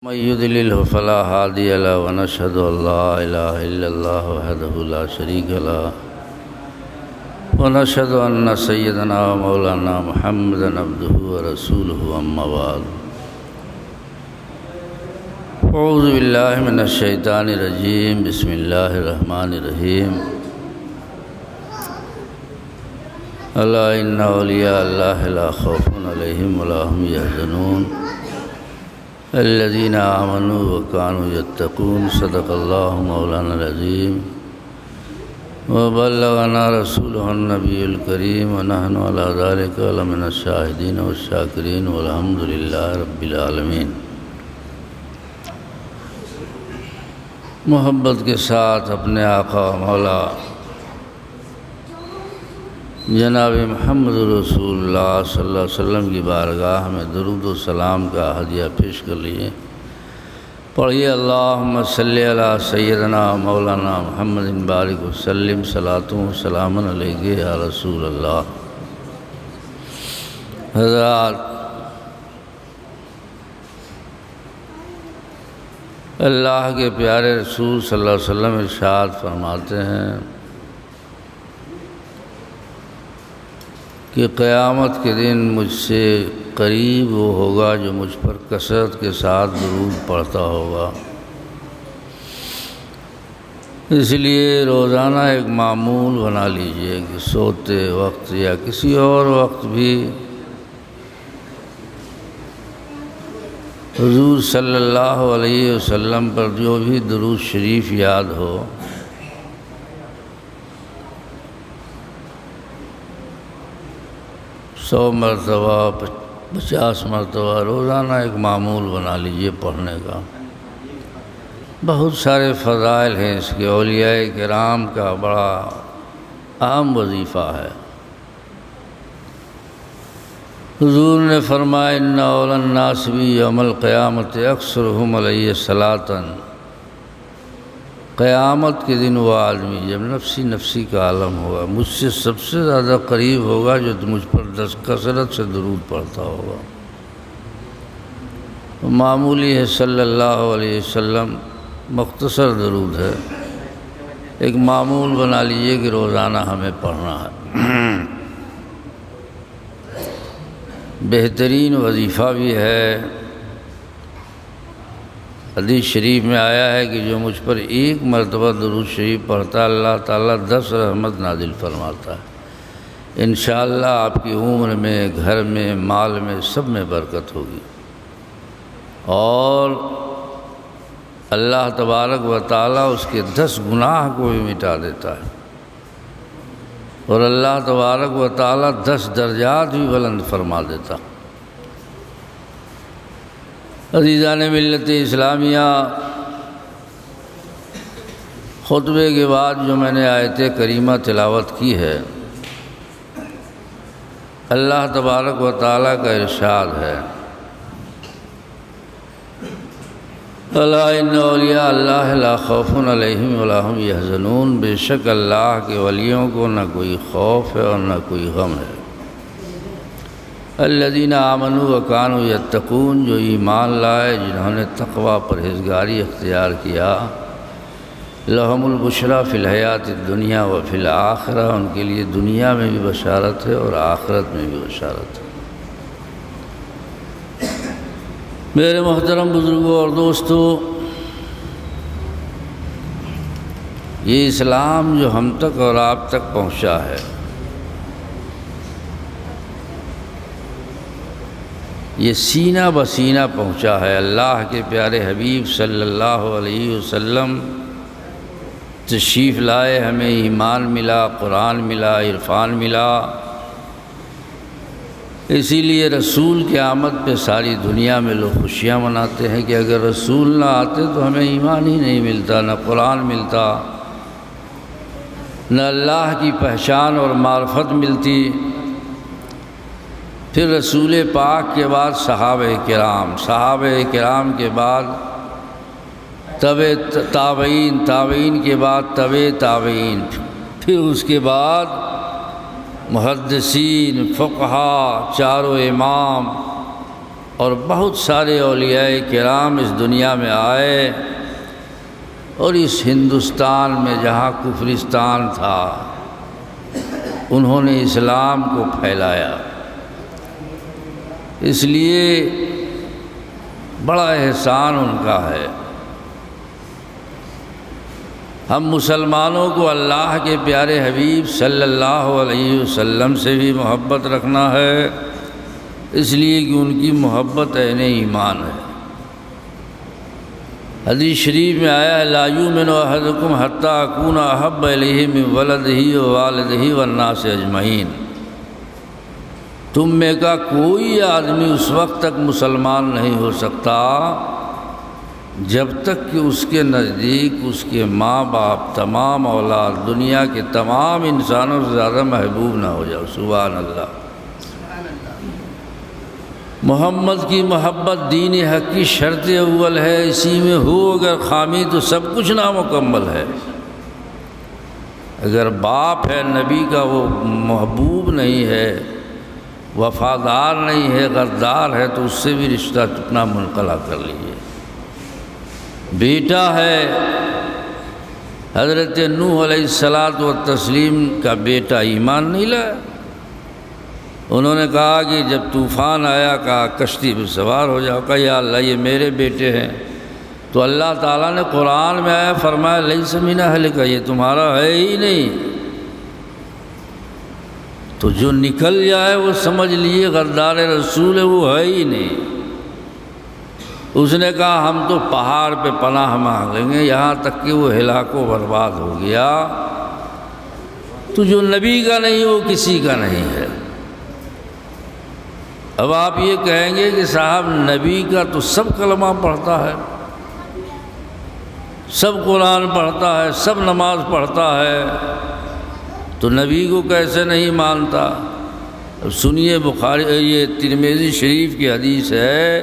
من يضلله فلا هادي له ونشهد أن لا إله إلا الله وحده لا شريك له ونشهد أن سيدنا ومولانا محمدا عبده ورسوله أما بعد أعوذ بالله من الشيطان الرجيم بسم الله الرحمن الرحيم ألا إن أولياء الله لا خوف عليهم ولا هم يحزنون الذين آمنوا وكانوا يتقون صدق الله مولانا العظيم وبلغنا رسوله النبي الكريم ونحن على ذلك لمن الشاهدين والشاكرين والحمد لله رب العالمين۔ محبت کے ساتھ اپنے آقا مولا جناب محمد رسول اللہ صلی اللہ علیہ وسلم کی بارگاہ میں درود و سلام کا ہدیہ پیش کر لیے۔ پڑھیے اللہم صلی علی سیدنا مولانا محمد بارک وسلم صلاۃ و سلام علیک یا رسول اللہ۔ حضرات، اللہ کے پیارے رسول صلی اللہ علیہ وسلم ارشاد فرماتے ہیں کہ قیامت کے دن مجھ سے قریب وہ ہوگا جو مجھ پر کثرت کے ساتھ درود پڑھتا ہوگا۔ اس لیے روزانہ ایک معمول بنا لیجئے کہ سوتے وقت یا کسی اور وقت بھی حضور صلی اللہ علیہ وسلم پر جو بھی درود شریف یاد ہو سو مرتبہ 50 مرتبہ روزانہ ایک معمول بنا لیجئے پڑھنے کا۔ بہت سارے فضائل ہیں اس کے، اولیاء کرام کا بڑا اہم وظیفہ ہے۔ حضور نے فرمایا ان اول الناس بی یوم القیامت اکثرہم علیہ صلاۃ۔ قیامت کے دن وہ آدمی جب نفسی نفسی کا عالم ہوگا مجھ سے سب سے زیادہ قریب ہوگا جو مجھ پر کثرت سے درود پڑھتا ہوگا۔ معمولی ہے صلی اللہ علیہ وسلم، مختصر درود ہے، ایک معمول بنا لیجئے کہ روزانہ ہمیں پڑھنا ہے۔ بہترین وظیفہ بھی ہے۔ حدیث شریف میں آیا ہے کہ جو مجھ پر ایک مرتبہ درود شریف پڑھتا اللہ تعالیٰ 10 رحمت نازل فرماتا ہے۔ انشاءاللہ آپ کی عمر میں، گھر میں، مال میں، سب میں برکت ہوگی، اور اللہ تبارک و تعالیٰ اس کے 10 گناہ کو بھی مٹا دیتا ہے، اور اللہ تبارک و تعالیٰ 10 درجات بھی بلند فرما دیتا۔ عزیزان ملت اسلامیہ، خطبے کے بعد جو میں نے آیت کریمہ تلاوت کی ہے، اللہ تبارک و تعالیٰ کا ارشاد ہے الا ان اولیاء اللہ لا خوف علیہم ولا هم یحزنون۔ بے شک اللہ کے ولیوں کو نہ کوئی خوف ہے اور نہ کوئی غم ہے۔ الذین آمنوا وکانوا یتقون، جو ایمان لائے، جنہوں نے تقوی پرہیزگاری اختیار کیا، لہم البشریٰ فی الحیات الدنیا وفی الآخرہ، ان کے لیے دنیا میں بھی بشارت ہے اور آخرت میں بھی بشارت ہے۔ میرے محترم بزرگوں اور دوستو، یہ اسلام جو ہم تک اور آپ تک پہنچا ہے، یہ سینہ بسینہ پہنچا ہے۔ اللہ کے پیارے حبیب صلی اللہ علیہ وسلم تشریف لائے، ہمیں ایمان ملا، قرآن ملا، عرفان ملا۔ اسی لیے رسول کی آمد پہ ساری دنیا میں لوگ خوشیاں مناتے ہیں کہ اگر رسول نہ آتے تو ہمیں ایمان ہی نہیں ملتا، نہ قرآن ملتا، نہ اللہ کی پہچان اور معرفت ملتی۔ پھر رسول پاک کے بعد صحابہ کرام کے بعد تابعین، تابعین کے بعد تابعین، پھر اس کے بعد محدثین، فقہا، چاروں امام، اور بہت سارے اولیاء کرام اس دنیا میں آئے اور اس ہندوستان میں جہاں کفرستان تھا انہوں نے اسلام کو پھیلایا۔ اس لیے بڑا احسان ان کا ہے۔ ہم مسلمانوں کو اللہ کے پیارے حبیب صلی اللہ علیہ وسلم سے بھی محبت رکھنا ہے، اس لیے کہ ان کی محبت عین ایمان ہے۔ حدیث شریف میں آیا ہے لا یؤمن احدکم حتی اکون احب الیہ من ولدہ ووالدہ والناس اجمعین۔ تم میں کا کوئی آدمی اس وقت تک مسلمان نہیں ہو سکتا جب تک کہ اس کے نزدیک اس کے ماں باپ، تمام اولاد، دنیا کے تمام انسانوں سے زیادہ محبوب نہ ہو جاؤ۔ سبحان اللہ۔ محمد کی محبت دین حق کی شرط اول ہے، اسی میں ہو اگر خامی تو سب کچھ نامکمل ہے۔ اگر باپ ہے نبی کا وہ محبوب نہیں ہے، وفادار نہیں ہے، غدار ہے، تو اس سے بھی رشتہ اپنا منقطع کر لیجیے۔ بیٹا ہے حضرت نوح علیہ الصلاۃ والتسلیم کا بیٹا ایمان نہیں لایا۔ انہوں نے کہا کہ جب طوفان آیا کہا کشتی پہ سوار ہو جاؤ، کہا یا اللہ یہ میرے بیٹے ہیں، تو اللہ تعالیٰ نے قرآن میں آیا فرمایا لیس من اہلک، یہ تمہارا ہے ہی نہیں۔ تو جو نکل جائے وہ سمجھ لیے غدار رسول ہے، وہ ہے ہی نہیں۔ اس نے کہا ہم تو پہاڑ پہ پناہ مانگیں گے، یہاں تک کہ وہ ہلاک و برباد ہو گیا۔ تو جو نبی کا نہیں وہ کسی کا نہیں ہے۔ اب آپ یہ کہیں گے کہ صاحب نبی کا تو سب کلمہ پڑھتا ہے، سب قرآن پڑھتا ہے، سب نماز پڑھتا ہے، تو نبی کو کیسے نہیں مانتا؟ اب سنیے، بخاری یہ ترمذی شریف کی حدیث ہے،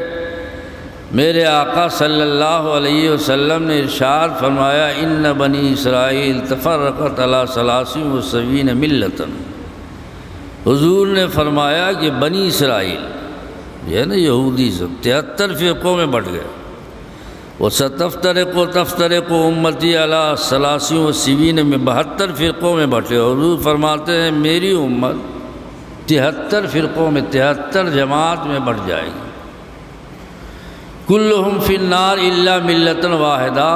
میرے آقا صلی اللہ علیہ وسلم نے ارشاد فرمایا ان بنی اسرائیل تفرقت علی 73 ملۃ۔ حضور نے فرمایا کہ بنی اسرائیل یہ ہے نا یہودی سب 73 فرقوں میں بٹ گئے۔ وَسَتَفْتَرِقُ امتی علی 73 میں 72 فرقوں میں بٹے۔ حضور فرماتے ہیں میری امت 73 فرقوں میں 73 جماعت میں بٹ جائے گی۔ کلہم فی النار الا ملۃ واحدہ۔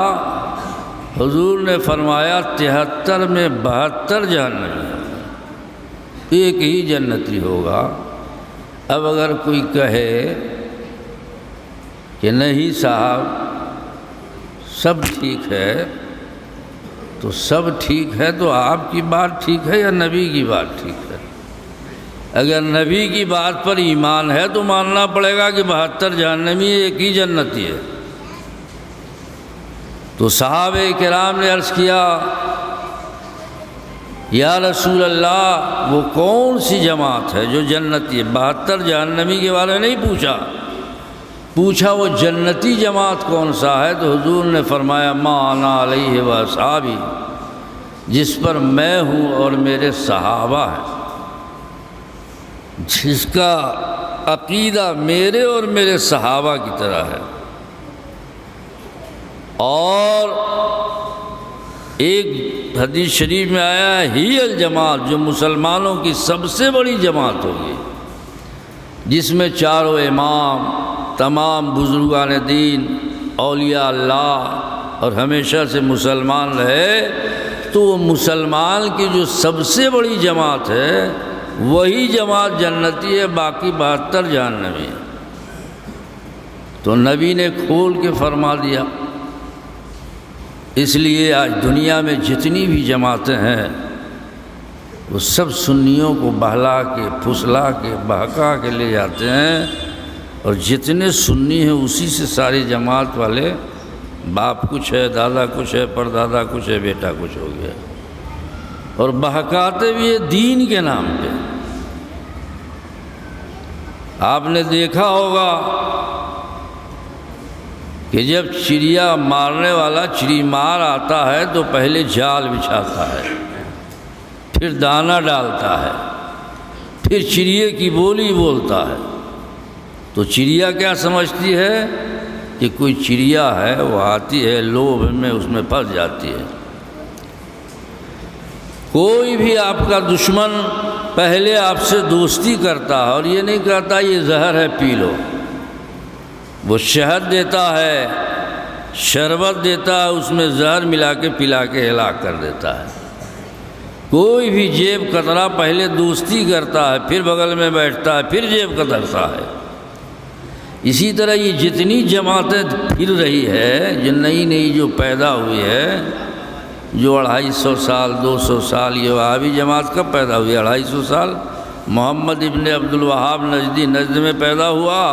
حضور نے فرمایا 73 میں 72 جہنمی ہیں، ایک ہی جنتی ہوگا۔ اب اگر کوئی کہے کہ نہیں صاحب سب ٹھیک ہے، تو سب ٹھیک ہے تو آپ کی بات ٹھیک ہے یا نبی کی بات ٹھیک ہے؟ اگر نبی کی بات پر ایمان ہے تو ماننا پڑے گا کہ 72 جہنمی ہے، ایک ہی جنتی ہے۔ تو صحابہ کرام نے عرض کیا یا رسول اللہ وہ کون سی جماعت ہے جو جنتی ہے؟ 72 جہنمی کے بارے میں نہیں پوچھا وہ جنتی جماعت کون سا ہے؟ تو حضور نے فرمایا ما انا علیہ واصحابی، جس پر میں ہوں اور میرے صحابہ ہیں، جس کا عقیدہ میرے اور میرے صحابہ کی طرح ہے۔ اور ایک حدیث شریف میں آیا ہے ہی الجماعت، جو مسلمانوں کی سب سے بڑی جماعت ہوگی، جس میں چاروں امام، تمام بزرگان دین، اولیاء اللہ اور ہمیشہ سے مسلمان رہے، تو وہ مسلمان کی جو سب سے بڑی جماعت ہے وہی جماعت جنتی ہے، باقی 72 جہنمی ہے۔ تو نبی نے کھول کے فرما دیا۔ اس لیے آج دنیا میں جتنی بھی جماعتیں ہیں وہ سب سنیوں کو بہلا کے، پھسلا کے، بہکا کے لے جاتے ہیں، اور جتنے سنی ہیں اسی سے ساری جماعت والے، باپ کچھ ہے، دادا کچھ ہے، پردادا کچھ ہے، بیٹا کچھ ہو گیا، اور بہکاتے بھی دین کے نام پہ۔ آپ نے دیکھا ہوگا کہ جب چڑیا مارنے والا چڑی مار آتا ہے تو پہلے جال بچھاتا ہے، پھر دانہ ڈالتا ہے، پھر چڑیے کی بولی بولتا ہے، تو چڑیا کیا سمجھتی ہے کہ کوئی چڑیا ہے، وہ آتی ہے لوبھ میں، اس میں پھنس جاتی ہے۔ کوئی بھی آپ کا دشمن پہلے آپ سے دوستی کرتا ہے اور یہ نہیں کہتا یہ زہر ہے پی لو، وہ شہد دیتا ہے، شربت دیتا ہے، اس میں زہر ملا کے پلا کے ہلاک کر دیتا ہے۔ کوئی بھی جیب کترا پہلے دوستی کرتا ہے، پھر بغل میں بیٹھتا ہے، پھر جیب کترتا ہے۔ اسی طرح یہ جتنی جماعتیں پھر رہی ہے، جو نئی نئی جو پیدا ہوئی ہے، جو 250 سال 200 سال، یہ وہابی جماعت کب پیدا ہوئی؟ 250 سال محمد ابن عبد الوہاب نجدی نجد میں پیدا ہوا۔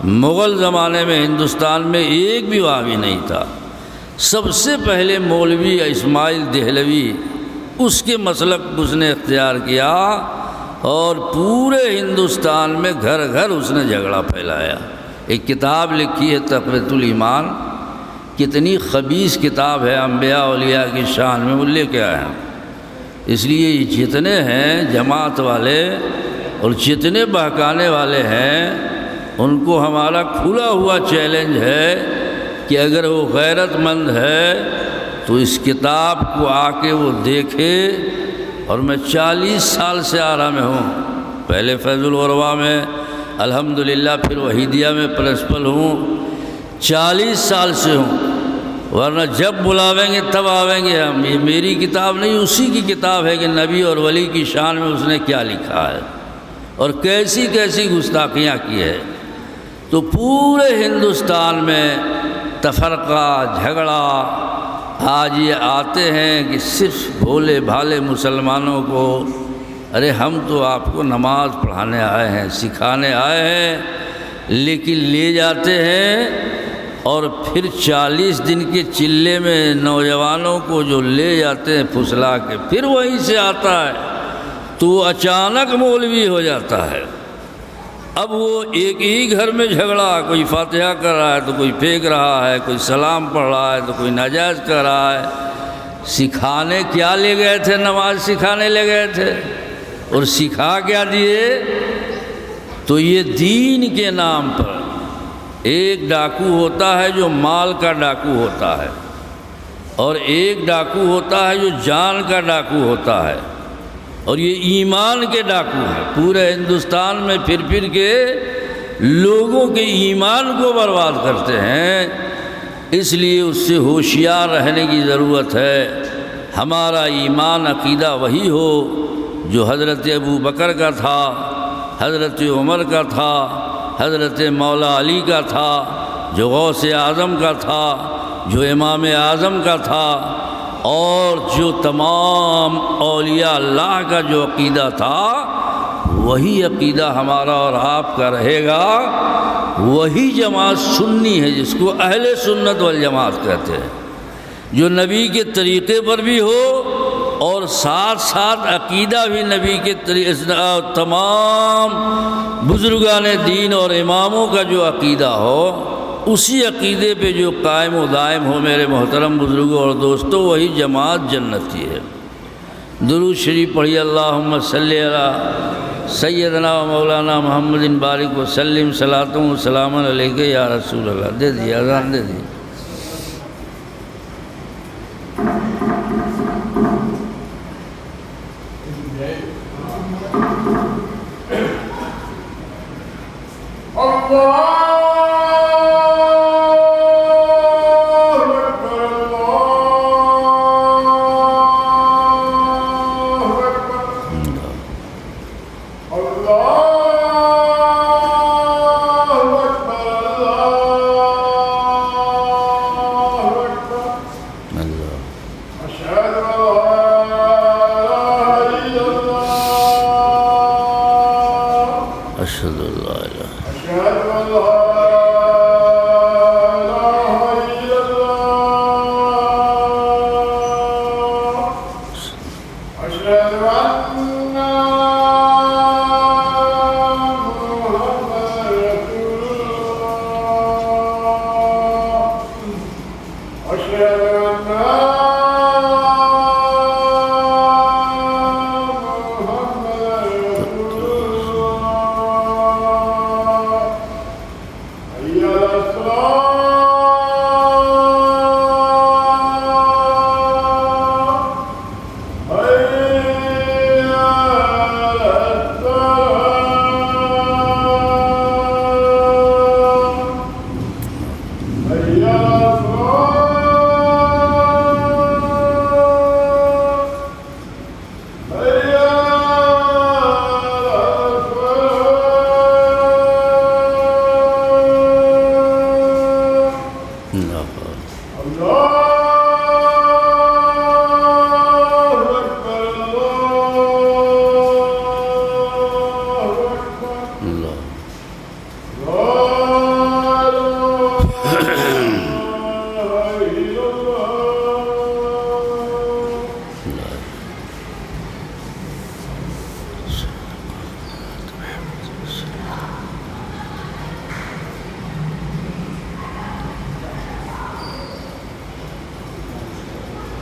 مغل زمانے میں ہندوستان میں ایک بھی وہابی نہیں تھا۔ سب سے پہلے مولوی اسماعیل دہلوی، اس کے مسلک اس نے اختیار کیا اور پورے ہندوستان میں گھر گھر اس نے جھگڑا پھیلایا۔ ایک کتاب لکھی ہے تقویۃ الایمان، کتنی خبیث کتاب ہے انبیاء اولیاء کی شان میں، وہ لے کے آئے ہیں۔ اس لیے یہ جتنے ہیں جماعت والے اور جتنے بہکانے والے ہیں، ان کو ہمارا کھلا ہوا چیلنج ہے کہ اگر وہ غیرت مند ہے تو اس کتاب کو آ کے وہ دیکھے۔ اور میں 40 سال سے آرا میں ہوں، پہلے فیض الغربا میں الحمدللہ، پھر وحیدیہ میں پرنسپل ہوں، 40 سال سے ہوں، ورنہ جب بلاویں گے تب آویں گے ہم۔ یہ میری کتاب نہیں، اسی کی کتاب ہے کہ نبی اور ولی کی شان میں اس نے کیا لکھا ہے اور کیسی کیسی گستاخیاں کی ہے۔ تو پورے ہندوستان میں تفرقہ، جھگڑا، آج یہ آتے ہیں کہ صرف بھولے بھالے مسلمانوں کو، ارے ہم تو آپ کو نماز پڑھانے آئے ہیں، سکھانے آئے ہیں، لیکن لے جاتے ہیں اور پھر 40 دن کے چلے میں نوجوانوں کو جو لے جاتے ہیں پھسلا کے، پھر وہیں سے آتا ہے تو وہ اچانک مولوی ہو جاتا ہے۔ اب وہ ایک ہی گھر میں جھگڑا، کوئی فاتحہ کر رہا ہے تو کوئی پھینک رہا ہے، کوئی سلام پڑھ رہا ہے تو کوئی ناجائز کر رہا ہے۔ سکھانے کیا لے گئے تھے؟ نماز سکھانے لے گئے تھے، اور سکھا کیا دیے؟ تو یہ دین کے نام پر ایک ڈاکو ہوتا ہے جو مال کا ڈاکو ہوتا ہے، اور ایک ڈاکو ہوتا ہے جو جان کا ڈاکو ہوتا ہے، اور یہ ایمان کے ڈاکو ہیں۔ پورے ہندوستان میں پھر پھر کے لوگوں کے ایمان کو برباد کرتے ہیں، اس لیے اس سے ہوشیار رہنے کی ضرورت ہے۔ ہمارا ایمان عقیدہ وہی ہو جو حضرت ابو بکر کا تھا، حضرت عمر کا تھا، حضرت مولا علی کا تھا، جو غوث اعظم کا تھا، جو امام اعظم کا تھا، اور جو تمام اولیاء اللہ کا جو عقیدہ تھا، وہی عقیدہ ہمارا اور آپ کا رہے گا۔ وہی جماعت سنی ہے جس کو اہل سنت والجماعت کہتے ہیں، جو نبی کے طریقے پر بھی ہو اور ساتھ ساتھ عقیدہ بھی نبی کے تمام بزرگان دین اور اماموں کا جو عقیدہ ہو، اسی عقیدے پہ جو قائم و دائم ہو میرے محترم بزرگوں اور دوستوں، وہی جماعت جنتی ہے۔ درود شریف پڑھی، اللہم صلی علی سیدنا و مولانا محمد بارک وسلم، صلاۃ و سلام علیک یا رسول اللہ۔ دے دی اذان دے دی۔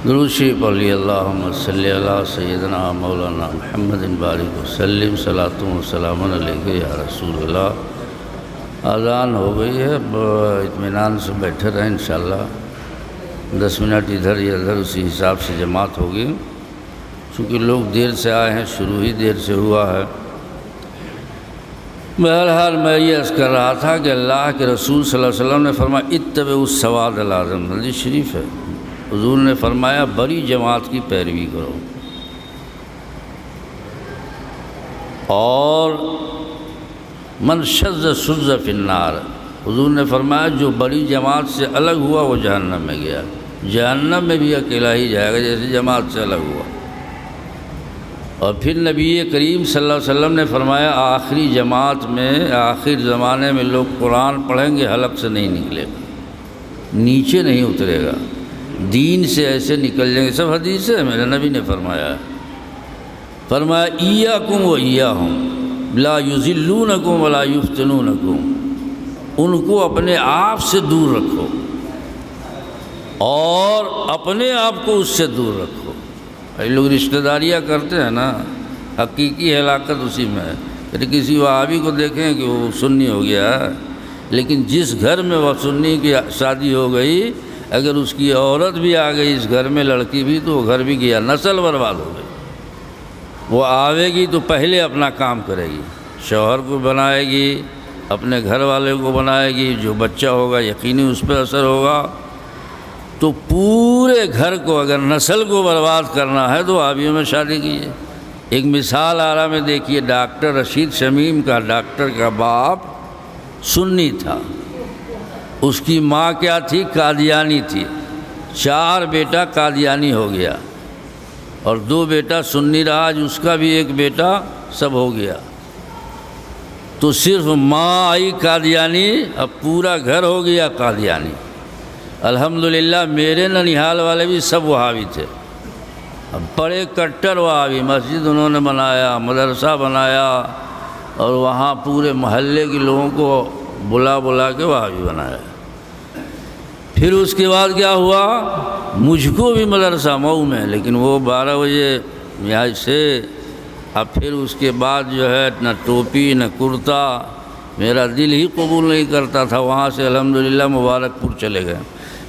درود شریف علی اللہم صلی علی سیدنا مولانا محمد بارک وسلم صلاۃ و سلام علیک یا رسول اللہ۔ اذان ہو گئی ہے، اطمینان سے بیٹھے رہیں انشاءاللہ 10 منٹ ادھر یا ادھر اسی حساب سے جماعت ہوگی، چونکہ لوگ دیر سے آئے ہیں، شروع ہی دیر سے ہوا ہے۔ بہرحال میں یہ عرض کر رہا تھا کہ اللہ کے رسول صلی اللہ علیہ وسلم نے فرمایا اتبعوا السواد العظم، حدیث شریف ہے، حضور نے فرمایا بڑی جماعت کی پیروی کرو، اور من شذ سز فی النار، حضور نے فرمایا جو بڑی جماعت سے الگ ہوا وہ جہنم میں گیا، جہنم میں بھی اکیلا ہی جائے گا جیسے جماعت سے الگ ہوا۔ اور پھر نبی کریم صلی اللہ علیہ وسلم نے فرمایا آخری جماعت میں، آخر زمانے میں لوگ قرآن پڑھیں گے حلق سے نہیں نکلے گا، نیچے نہیں اترے گا، دین سے ایسے نکل جائیں گے، سب حدیث ہے، میرے نبی نے فرمایا ہے۔ فرمایا ایاکم و ایاہم لا یذلونکم ولا یفتنونکم، ان کو اپنے آپ سے دور رکھو اور اپنے آپ کو اس سے دور رکھو۔ یہ لوگ رشتہ داریاں کرتے ہیں نا، حقیقی ہلاکت اسی میں ہے۔ یعنی کسی وہابی کو دیکھیں کہ وہ سنی ہو گیا ہے، لیکن جس گھر میں وہ سنی کی شادی ہو گئی، اگر اس کی عورت بھی آ گئی اس گھر میں، لڑکی بھی، تو وہ گھر بھی گیا، نسل برباد ہو گئی۔ وہ آوے گی تو پہلے اپنا کام کرے گی، شوہر کو بنائے گی، اپنے گھر والے کو بنائے گی، جو بچہ ہوگا یقینی اس پہ اثر ہوگا۔ تو پورے گھر کو اگر نسل کو برباد کرنا ہے تو آبیوں میں شادی کیجیے۔ ایک مثال آ رہا میں دیکھیے، ڈاکٹر رشید شمیم کا، ڈاکٹر کا باپ سنی تھا، اس کی ماں کیا تھی؟ قادیانی تھی، 4 بیٹا قادیانی ہو گیا اور 2 بیٹا سنی رہا، آج اس کا بھی 1 بیٹا سب ہو گیا۔ تو صرف ماں آئی قادیانی، اب پورا گھر ہو گیا قادیانی۔ الحمدللہ میرے ننیحال والے بھی سب وہابی تھے، اب بڑے کٹر وہابی، مسجد انہوں نے بنایا، مدرسہ بنایا، اور وہاں پورے محلے کے لوگوں کو بلا بلا کے وہابی بنایا۔ پھر اس کے بعد کیا ہوا؟ مجھ کو بھی مدرسہ مئو میں، لیکن وہ 12 بجے یہاں سے، اب پھر اس کے بعد جو ہے نہ ٹوپی نہ کرتا، میرا دل ہی قبول نہیں کرتا تھا۔ وہاں سے الحمدللہ مبارک پور چلے گئے،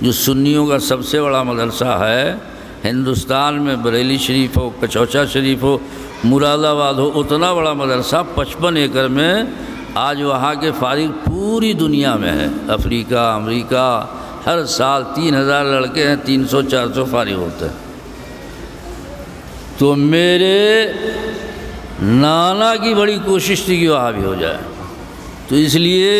جو سنیوں کا سب سے بڑا مدرسہ ہے ہندوستان میں، بریلی شریف ہو، کچوچا شریف ہو، مراد آباد ہو، اتنا بڑا مدرسہ 55 ایکڑ میں، آج وہاں کے فارغ پوری دنیا میں ہے، افریقہ، امریکہ، ہر سال 3000 لڑکے ہیں، 300-400 فارغ ہوتے ہیں۔ تو میرے نانا کی بڑی کوشش تھی کہ وہاں بھی ہو جائے، تو اس لیے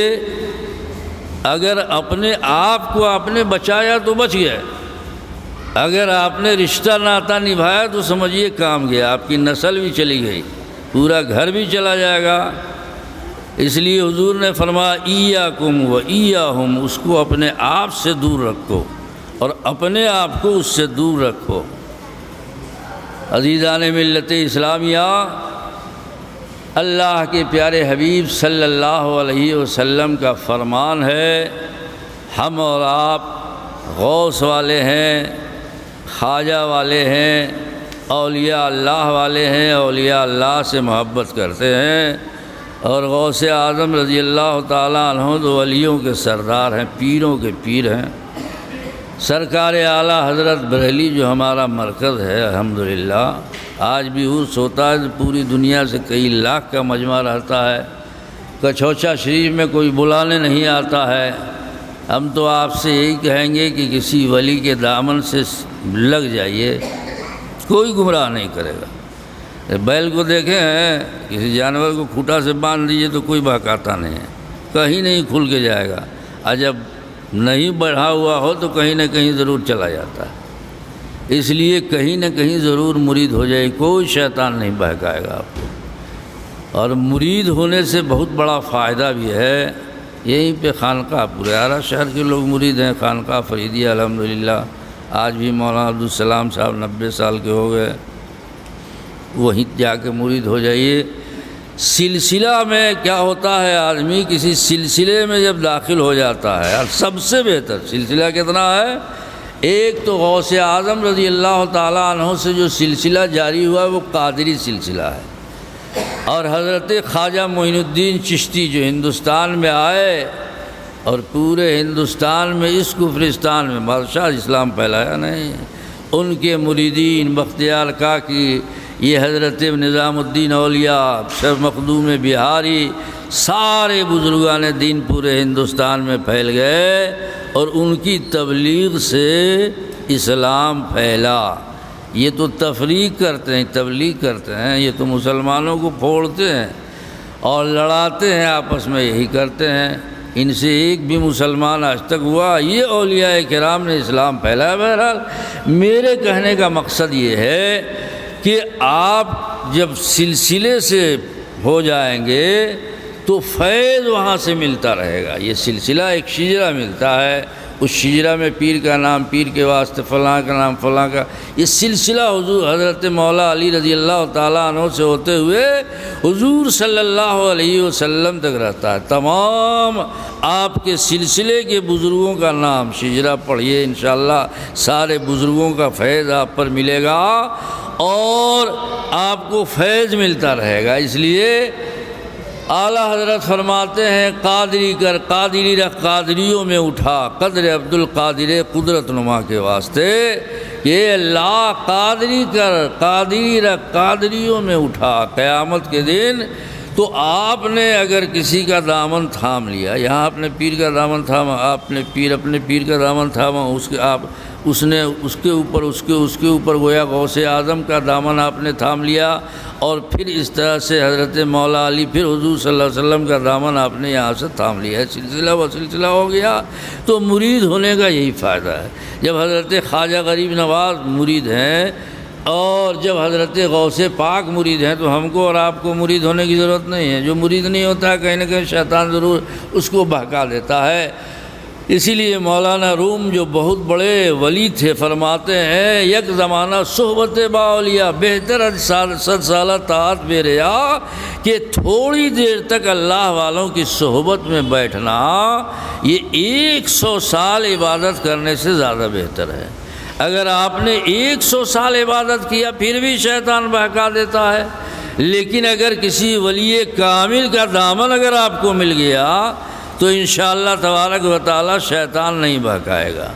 اگر اپنے آپ کو آپ نے بچایا تو بچ گئے، اگر آپ نے رشتہ ناتا نبھایا تو سمجھیے کام گیا، آپ کی نسل بھی چلی گئی، پورا گھر بھی چلا جائے گا۔ اس لیے حضور نے فرمایا ایاکم و ایاہم، اس کو اپنے آپ سے دور رکھو اور اپنے آپ کو اس سے دور رکھو۔ عزیزان ملت اسلامیہ، اللہ کے پیارے حبیب صلی اللہ علیہ وسلم کا فرمان ہے، ہم اور آپ غوث والے ہیں، خواجہ والے ہیں، اولیاء اللہ والے ہیں، اولیاء اللہ سے محبت کرتے ہیں، اور غوث اعظم رضی اللہ تعالیٰ عنہ تو ولیوں کے سردار ہیں، پیروں کے پیر ہیں۔ سرکار اعلیٰ حضرت بریلی جو ہمارا مرکز ہے، الحمدللہ آج بھی عرس ہوتا ہے، پوری دنیا سے کئی لاکھ کا مجمع رہتا ہے۔ کچوچا شریف میں کوئی بلانے نہیں آتا ہے، ہم تو آپ سے یہی کہیں گے کہ کسی ولی کے دامن سے لگ جائیے، کوئی گمراہ نہیں کرے گا۔ بیل کو دیکھیں، کسی جانور کو کھوٹا سے باندھ دیجیے تو کوئی بہکاتا نہیں ہے، کہیں نہیں کھل کے جائے گا، اور جب نہیں بڑھا ہوا ہو تو کہیں نہ کہیں ضرور چلا جاتا ہے۔ اس لیے کہیں نہ کہیں ضرور مرید ہو جائے، کوئی شیطان نہیں بہکائے گا آپ کو۔ اور مرید ہونے سے بہت بڑا فائدہ بھی ہے۔ یہیں پہ خانقاہ پورارہ شہر کے لوگ مرید ہیں، خانقاہ فریدیہ الحمدللہ، آج بھی مولانا عبدالسلام صاحب 90 سال کے ہو گئے، وہیں جا کے مرید ہو جائیے۔ سلسلہ میں کیا ہوتا ہے، آدمی کسی سلسلے میں جب داخل ہو جاتا ہے، اور سب سے بہتر سلسلہ کتنا ہے، ایک تو غوث اعظم رضی اللہ تعالیٰ عنہ سے جو سلسلہ جاری ہوا ہے وہ قادری سلسلہ ہے، اور حضرت خواجہ معین الدین چشتی جو ہندوستان میں آئے اور پورے ہندوستان میں اس کفرستان میں بادشاہ اسلام پھیلایا نہیں، ان کے مریدین بختیار کاکی، یہ حضرت نظام الدین اولیاء، شیخ مخدوم بہاری، سارے بزرگان دین پورے ہندوستان میں پھیل گئے، اور ان کی تبلیغ سے اسلام پھیلا۔ یہ تو تفریق کرتے ہیں، تبلیغ کرتے ہیں، یہ تو مسلمانوں کو پھوڑتے ہیں اور لڑاتے ہیں، آپس میں یہی کرتے ہیں۔ ان سے ایک بھی مسلمان آج تک ہوا؟ یہ اولیاء کرام نے اسلام پھیلایا۔ بہرحال میرے کہنے کا مقصد یہ ہے کہ آپ جب سلسلے سے ہو جائیں گے تو فیض وہاں سے ملتا رہے گا۔ یہ سلسلہ ایک شجرہ ملتا ہے، اس شجرہ میں پیر کا نام پیر کے واسطے، فلاں کا نام فلاں کا، یہ سلسلہ حضور حضرت مولا علی رضی اللہ تعالیٰ عنہ سے ہوتے ہوئے حضور صلی اللہ علیہ وسلم تک رہتا ہے۔ تمام آپ کے سلسلے کے بزرگوں کا نام شجرہ پڑھیے، انشاءاللہ سارے بزرگوں کا فیض آپ پر ملے گا اور آپ کو فیض ملتا رہے گا۔ اس لیے اعلیٰ حضرت فرماتے ہیں، قادری کر قادری رکھ قادریوں میں اٹھا، قدر عبد القادر قدرت نما کے واسطے، کہ اللہ قادری کر قادری رکھ قادریوں میں اٹھا۔ قیامت کے دن تو آپ نے اگر کسی کا دامن تھام لیا، یہاں آپ نے پیر کا دامن تھاما، آپ نے اپنے پیر کا دامن تھاما، اس نے اس کے اوپر گویا غوث اعظم کا دامن آپ نے تھام لیا، اور پھر اس طرح سے حضرت مولا علی، پھر حضور صلی اللہ علیہ وسلم کا دامن آپ نے یہاں سے تھام لیا ہے، سلسلہ و سلسلہ ہو گیا۔ تو مرید ہونے کا یہی فائدہ ہے۔ جب حضرت خواجہ غریب نواز مرید ہیں اور جب حضرت غوث پاک مرید ہیں تو ہم کو اور آپ کو مرید ہونے کی ضرورت نہیں ہے۔ جو مرید نہیں ہوتا ہے کہیں نہ کہیں شیطان ضرور اس کو بہکا دیتا ہے۔ اسی لیے مولانا روم جو بہت بڑے ولی تھے فرماتے ہیں، یک زمانہ صحبت با اولیاء بہتر صد سالہ طاعت بے ریا، کہ تھوڑی دیر تک اللہ والوں کی صحبت میں بیٹھنا یہ 100 سال عبادت کرنے سے زیادہ بہتر ہے۔ اگر آپ نے 100 سال عبادت کیا پھر بھی شیطان بہکا دیتا ہے، لیکن اگر کسی ولی کامل کا دامن اگر آپ کو مل گیا تو انشاءاللہ تبارک و تعالی شیطان نہیں بہکائے گا۔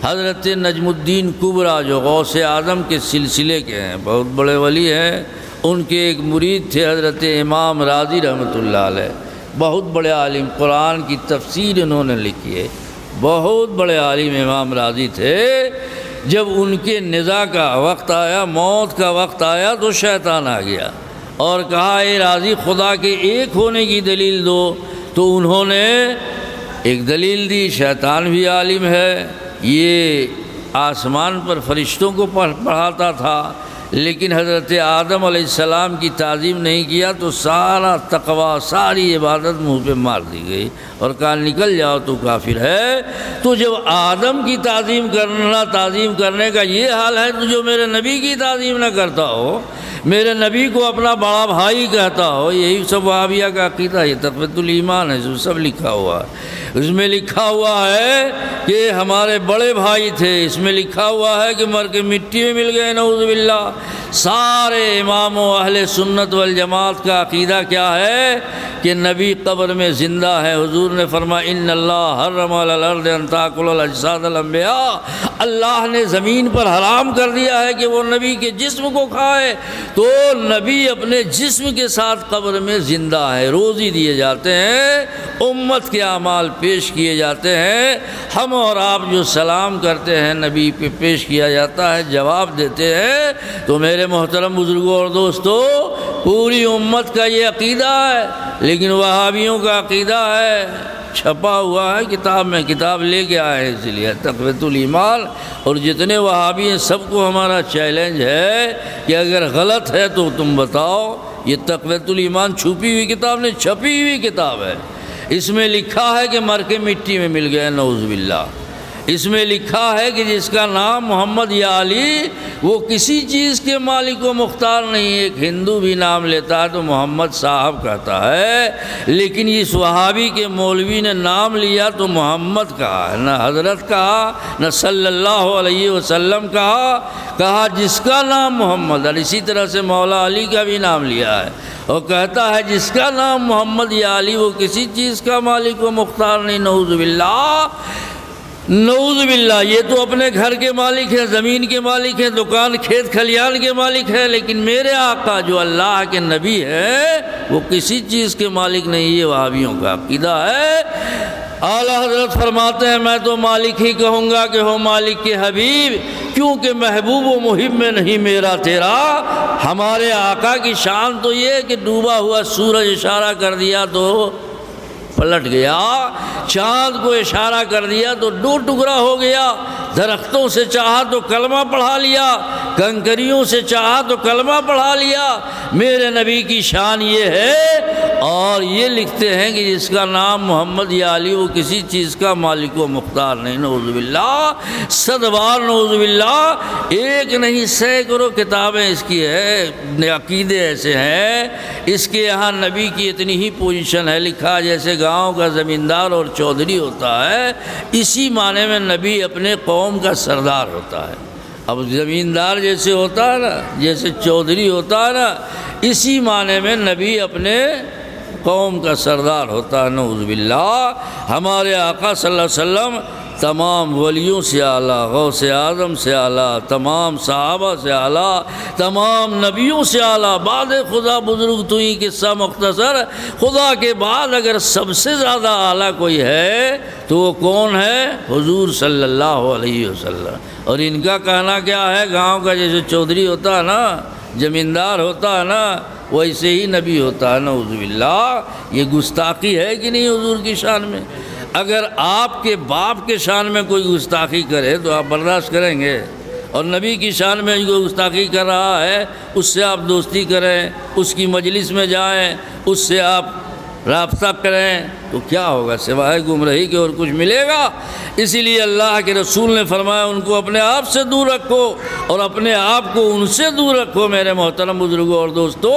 حضرت نجم الدین کبریٰ جو غوث اعظم کے سلسلے کے ہیں، بہت بڑے ولی ہیں، ان کے ایک مرید تھے حضرت امام راضی رحمۃ اللہ علیہ، بہت بڑے عالم، قرآن کی تفسیر انہوں نے لکھی ہے، بہت بڑے عالم امام راضی تھے۔ جب ان کے نزاع کا وقت آیا، موت کا وقت آیا، تو شیطان آ گیا اور کہا اے راضی خدا کے ایک ہونے کی دلیل دو۔ تو انہوں نے ایک دلیل دی، شیطان بھی عالم ہے، یہ آسمان پر فرشتوں کو پڑھاتا تھا، لیکن حضرت آدم علیہ السلام کی تعظیم نہیں کیا تو سارا تقویٰ ساری عبادت منہ پہ مار دی گئی اور کہا نکل جاؤ تو کافر ہے۔ تو جب آدم کی تعظیم کرنے کا یہ حال ہے تو جو میرے نبی کی تعظیم نہ کرتا ہو، میرے نبی کو اپنا بڑا بھائی کہتا ہو، یہی سب وہابیہ کا عقیدہ ہے، تقویۃ الایمان ہے، جو سب لکھا ہوا ہے۔ اس میں لکھا ہوا ہے کہ ہمارے بڑے بھائی تھے، اس میں لکھا ہوا ہے کہ مر کے مٹی میں مل گئے، نعوذ باللہ۔ سارے امام و اہل سنت والجماعت کا عقیدہ کیا ہے کہ نبی قبر میں زندہ ہے۔ حضور نے فرمایا ان اللہ حرم علی الارض ان تاکل الاجساد الانبیاء، اللہ نے زمین پر حرام کر دیا ہے کہ وہ نبی کے جسم کو کھائے، تو نبی اپنے جسم کے ساتھ قبر میں زندہ ہے، روزی دیے جاتے ہیں، امت کے اعمال پیش کیے جاتے ہیں، ہم اور آپ جو سلام کرتے ہیں نبی پہ پیش کیا جاتا ہے، جواب دیتے ہیں۔ تو میرے محترم بزرگوں اور دوستو، پوری امت کا یہ عقیدہ ہے، لیکن وہابیوں کا عقیدہ ہے چھپا ہوا ہے کتاب میں، کتاب لے کے آئے ہیں، اس لیے تقویۃ الایمان۔ اور جتنے وہابی ہیں سب کو ہمارا چیلنج ہے کہ اگر غلط ہے تو تم بتاؤ۔ یہ تقویۃ الایمان چھپی ہوئی کتاب نہیں، چھپی ہوئی کتاب ہے۔ اس میں لکھا ہے کہ مر کے مٹی میں مل گئے، نعوذ باللہ۔ اس میں لکھا ہے کہ جس کا نام محمد یا علی، وہ کسی چیز کے مالک و مختار نہیں۔ ایک ہندو بھی نام لیتا ہے تو محمد صاحب کہتا ہے، لیکن اس وہابی کے مولوی نے نام لیا تو محمد کہا، نہ حضرت کہا، نہ صلی اللہ علیہ وسلم کہا جس کا نام محمد۔ اور اسی طرح سے مولا علی کا بھی نام لیا ہے اور کہتا ہے جس کا نام محمد یا علی، وہ کسی چیز کا مالک و مختار نہیں۔ نعوذ باللہ، نعوذ باللہ۔ یہ تو اپنے گھر کے مالک ہیں، زمین کے مالک ہیں، دکان کھیت کھلیان کے مالک ہیں، لیکن میرے آقا جو اللہ کے نبی ہیں وہ کسی چیز کے مالک نہیں۔ یہ وہابیوں کا عقیدہ ہے۔ اعلیٰ حضرت فرماتے ہیں میں تو مالک ہی کہوں گا کہ ہو مالک کے حبیب، کیونکہ محبوب و محب میں نہیں میرا تیرا۔ ہمارے آقا کی شان تو یہ ہے کہ ڈوبا ہوا سورج اشارہ کر دیا تو پلٹ گیا، چاند کو اشارہ کر دیا تو دو ٹکڑا ہو گیا، درختوں سے چاہا تو کلمہ پڑھا لیا، کنکریوں سے چاہا تو کلمہ پڑھا لیا۔ میرے نبی کی شان یہ ہے۔ اور یہ لکھتے ہیں کہ جس کا نام محمد یا علی، وہ کسی چیز کا مالک و مختار نہیں۔ نعوذ باللہ، صد بار نعوذ باللہ۔ ایک نہیں سینکڑوں کتابیں اس کی ہے، عقیدے ایسے ہیں۔ اس کے یہاں نبی کی اتنی ہی پوزیشن ہے، لکھا جیسے گاؤں کا زمیندار اور چودھری ہوتا ہے، اسی معنی میں نبی اپنے قوم کا سردار ہوتا ہے۔ اب زمیندار جیسے ہوتا ہے نا، جیسے چودھری ہوتا ہے نا، اسی معنی میں نبی اپنے قوم کا سردار ہوتا ہے۔ نعوذ باللہ۔ ہمارے آقا صلی اللہ علیہ وسلم تمام ولیوں سے اعلیٰ، غوث اعظم سے اعلیٰ، تمام صحابہ سے اعلیٰ، تمام نبیوں سے اعلیٰ۔ بعد خدا بزرگ تو ہی قصہ مختصر، خدا کے بعد اگر سب سے زیادہ اعلیٰ کوئی ہے تو وہ کون ہے؟ حضور صلی اللہ علیہ وسلم۔ اور ان کا کہنا کیا ہے؟ گاؤں کا جیسے چودھری ہوتا ہے نا، زمیندار ہوتا ہے نا، ویسے ہی نبی ہوتا ہے۔ نعوذ باللہ۔ یہ گستاخی ہے کہ نہیں حضور کی شان میں؟ اگر آپ کے باپ کے شان میں کوئی گستاخی کرے تو آپ برداشت کریں گے، اور نبی کی شان میں کوئی گستاخی کر رہا ہے اس سے آپ دوستی کریں، اس کی مجلس میں جائیں، اس سے آپ رابطہ کریں تو کیا ہوگا؟ سوائے گمراہی کے اور کچھ ملے گا؟ اسی لیے اللہ کے رسول نے فرمایا ان کو اپنے آپ سے دور رکھو اور اپنے آپ کو ان سے دور رکھو۔ میرے محترم بزرگوں اور دوستو،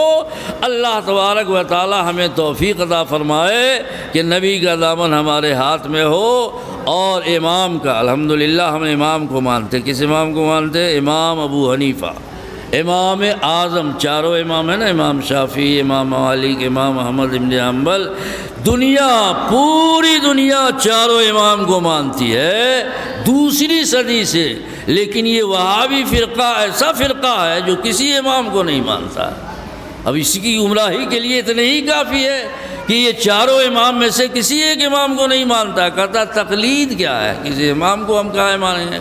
اللہ تبارک و تعالی ہمیں توفیق عطا فرمائے کہ نبی کا دامن ہمارے ہاتھ میں ہو۔ اور امام کا الحمدللہ ہم امام کو مانتے۔ کس امام کو مانتے؟ امام ابو حنیفہ، امام اعظم۔ چاروں امام ہیں نا، امام شافعی، امام مالک، امام احمد بن حنبل۔ دنیا، پوری دنیا چاروں امام کو مانتی ہے دوسری صدی سے، لیکن یہ وہابی فرقہ ایسا فرقہ ہے جو کسی امام کو نہیں مانتا۔ اب اسی کی گمراہی کے لیے اتنے ہی کافی ہے کہ یہ چاروں امام میں سے کسی ایک امام کو نہیں مانتا، کہتا تقلید کیا ہے، کسی امام کو ہم کہاں مانیں گے؟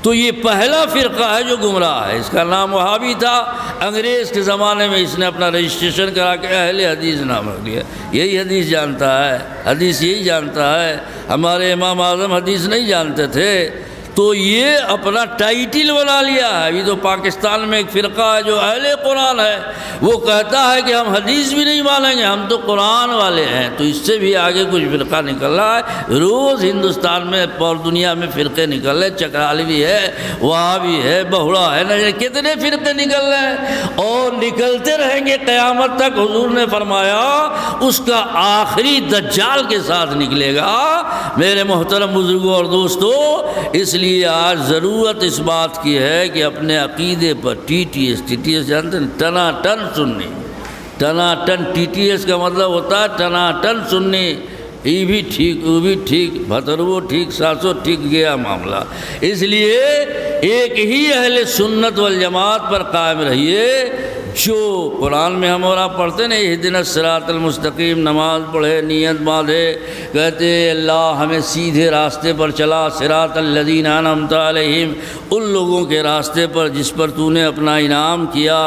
تو یہ پہلا فرقہ ہے جو گمراہ ہے۔ اس کا نام وہابی تھا، انگریز کے زمانے میں اس نے اپنا رجسٹریشن کرا کے اہل حدیث نام رکھ لیا۔ یہی حدیث جانتا ہے، حدیث یہی جانتا ہے۔ ہمارے امام اعظم حدیث نہیں جانتے تھے، تو یہ اپنا ٹائٹل بنا لیا ہے۔ ابھی تو پاکستان میں ایک فرقہ ہے جو اہل قرآن ہے، وہ کہتا ہے کہ ہم حدیث بھی نہیں مانیں گے، ہم تو قرآن والے ہیں۔ تو اس سے بھی آگے کچھ فرقہ نکل رہا ہے۔ روز ہندوستان میں اور دنیا میں فرقے نکل رہے، چکرالوی ہے، وہابی ہے، بہڑا ہے، نہ کتنے فرقے نکل رہے ہیں اور نکلتے رہیں گے قیامت تک۔ حضور نے فرمایا اس کا آخری دجال کے ساتھ نکلے گا۔ میرے محترم بزرگوں اور دوستو، اس لیے آج ضرورت اس بات کی ہے کہ اپنے عقیدے پر ٹی ٹی ایس جانتے ہیں، ٹنا ٹن سننی۔ Tina ton, T T S کا مطلب ہوتا ہے ٹنا ٹن سننی، یہ بھی ٹھیک وہ بھی ٹھیک بھترو ٹھیک ساسو ٹھیک گیا معاملہ۔ اس لیے ایک ہی اہل سنت والجماعت پر قائم رہیے۔ جو قرآن میں ہم اور آپ پڑھتے ہیں اہدنا الصراط المستقیم، نماز پڑھے نیت باندھے کہتے اللہ ہمیں سیدھے راستے پر چلا، صراط الذین انعمت علیہم، ان لوگوں کے راستے پر جس پر تو نے اپنا انعام کیا،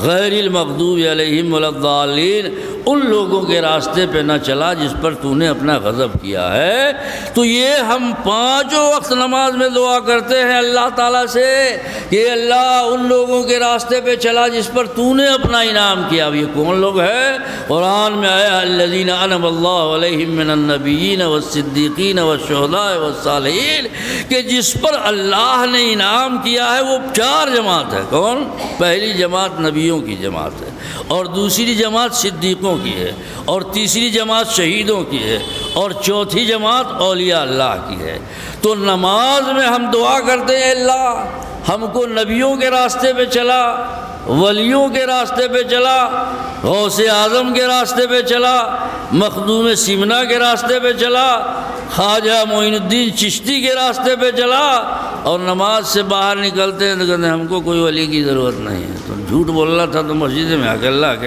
غیر المغضوب علیہم ولا الضالین، ان لوگوں کے راستے پہ نہ چلا جس پر تو نے اپنا غضب کیا ہے۔ تو یہ ہم پانچوں وقت نماز میں دعا کرتے ہیں اللہ تعالیٰ سے کہ اللہ ان لوگوں کے راستے پہ چلا جس پر تو نے اپنا انعام کیا۔ اب یہ کون لوگ ہیں؟ قرآن میں آیا الذین انعم اللہ علیہم من النبیین والصدیقین والشہداء والصالحین، کہ جس پر اللہ نے انعام کیا ہے وہ چار جماعت ہے۔ کون؟ پہلی جماعت نبیوں کی جماعت ہے، اور دوسری جماعت صدیقوں کی ہے، اور تیسری جماعت شہیدوں کی ہے، اور چوتھی جماعت اولیاء اللہ کی ہے۔ تو نماز میں ہم دعا کرتے ہیں اللہ ہم کو نبیوں کے راستے پہ چلا، ولیوں کے راستے پہ چلا، غوث اعظم کے راستے پہ چلا، مخدوم سمنا کے راستے پہ چلا، خواجہ معین الدین چشتی کے راستے پہ چلا، اور نماز سے باہر نکلتے ہیں تو کہتے ہیں ہم کو کوئی ولی کی ضرورت نہیں ہے۔ تو جھوٹ بولنا تھا تو مسجد میں آ کے اللہ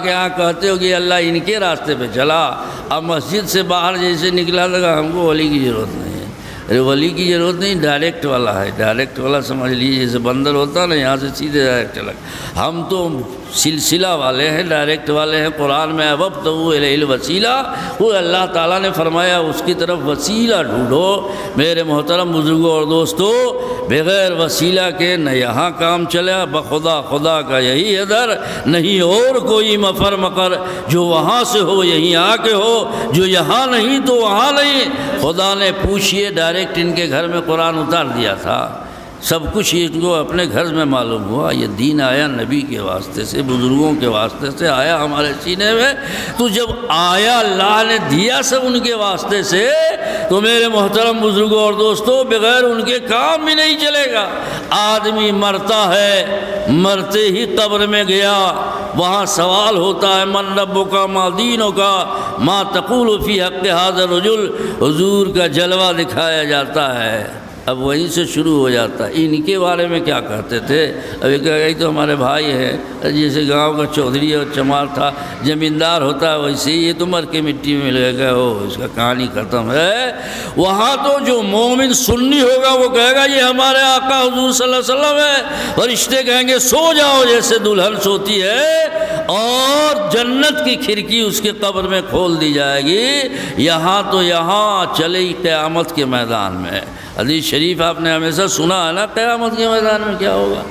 کے ہاں کہتے ہو کہ اللہ ان کے راستے پہ چلا، اب مسجد سے باہر جیسے نکلا تھا ہم کو ولی کی ضرورت نہیں ہے۔ ارے ولی کی ضرورت نہیں، ڈائریکٹ والا ہے، ڈائریکٹ والا سمجھ لیجیے جیسے بندر ہوتا ہے نا، یہاں سے سیدھے ڈائریکٹ لگ۔ ہم تو سلسلہ والے ہیں، ڈائریکٹ والے ہیں۔ قرآن میں وابتغوا الیہ الوسیلہ، وہ اللہ تعالیٰ نے فرمایا اس کی طرف وسیلہ ڈھونڈو۔ میرے محترم بزرگوں اور دوستو، بغیر وسیلہ کے نہ یہاں کام چلا، بخدا خدا کا یہی ہے در، نہیں اور کوئی مفر مقر، جو وہاں سے ہو یہیں آ کے ہو، جو یہاں نہیں تو وہاں نہیں۔ خدا نے پوچھئے ڈائریکٹ ان کے گھر میں قرآن اتار دیا تھا، سب کچھ ان کو اپنے گھر میں معلوم ہوا۔ یہ دین آیا نبی کے واسطے سے، بزرگوں کے واسطے سے آیا ہمارے سینے میں۔ تو جب آیا اللہ نے دیا سب ان کے واسطے سے، تو میرے محترم بزرگوں اور دوستوں بغیر ان کے کام بھی نہیں چلے گا۔ آدمی مرتا ہے، مرتے ہی قبر میں گیا، وہاں سوال ہوتا ہے من ربک ما دینک ما تقول فی حق ھذا الرجل، حضور کا جلوہ دکھایا جاتا ہے۔ اب وہیں سے شروع ہو جاتا ہے ان کے بارے میں کیا کہتے تھے۔ اب یہ کہا گئی تو ہمارے بھائی ہیں، جیسے گاؤں کا چودھری اور چمار تھا، زمیندار ہوتا ہے ویسے ہی یہ تو مر کے مٹی میں مل گیا، اس کا کہانی ختم ہے۔ وہاں تو جو مومن سنی ہوگا وہ کہے گا یہ ہمارے آقا حضور صلی اللہ علیہ وسلم ہے، فرشتے کہیں گے سو جاؤ جیسے دلہن سوتی ہے، اور جنت کی کھڑکی اس کے قبر میں کھول دی جائے گی۔ یہاں تو یہاں چلے قیامت کے میدان میں۔ حدیث شریف آپ نے ہمیشہ سنا ہے نا، قیامت کے میدان میں کیا ہوگا؟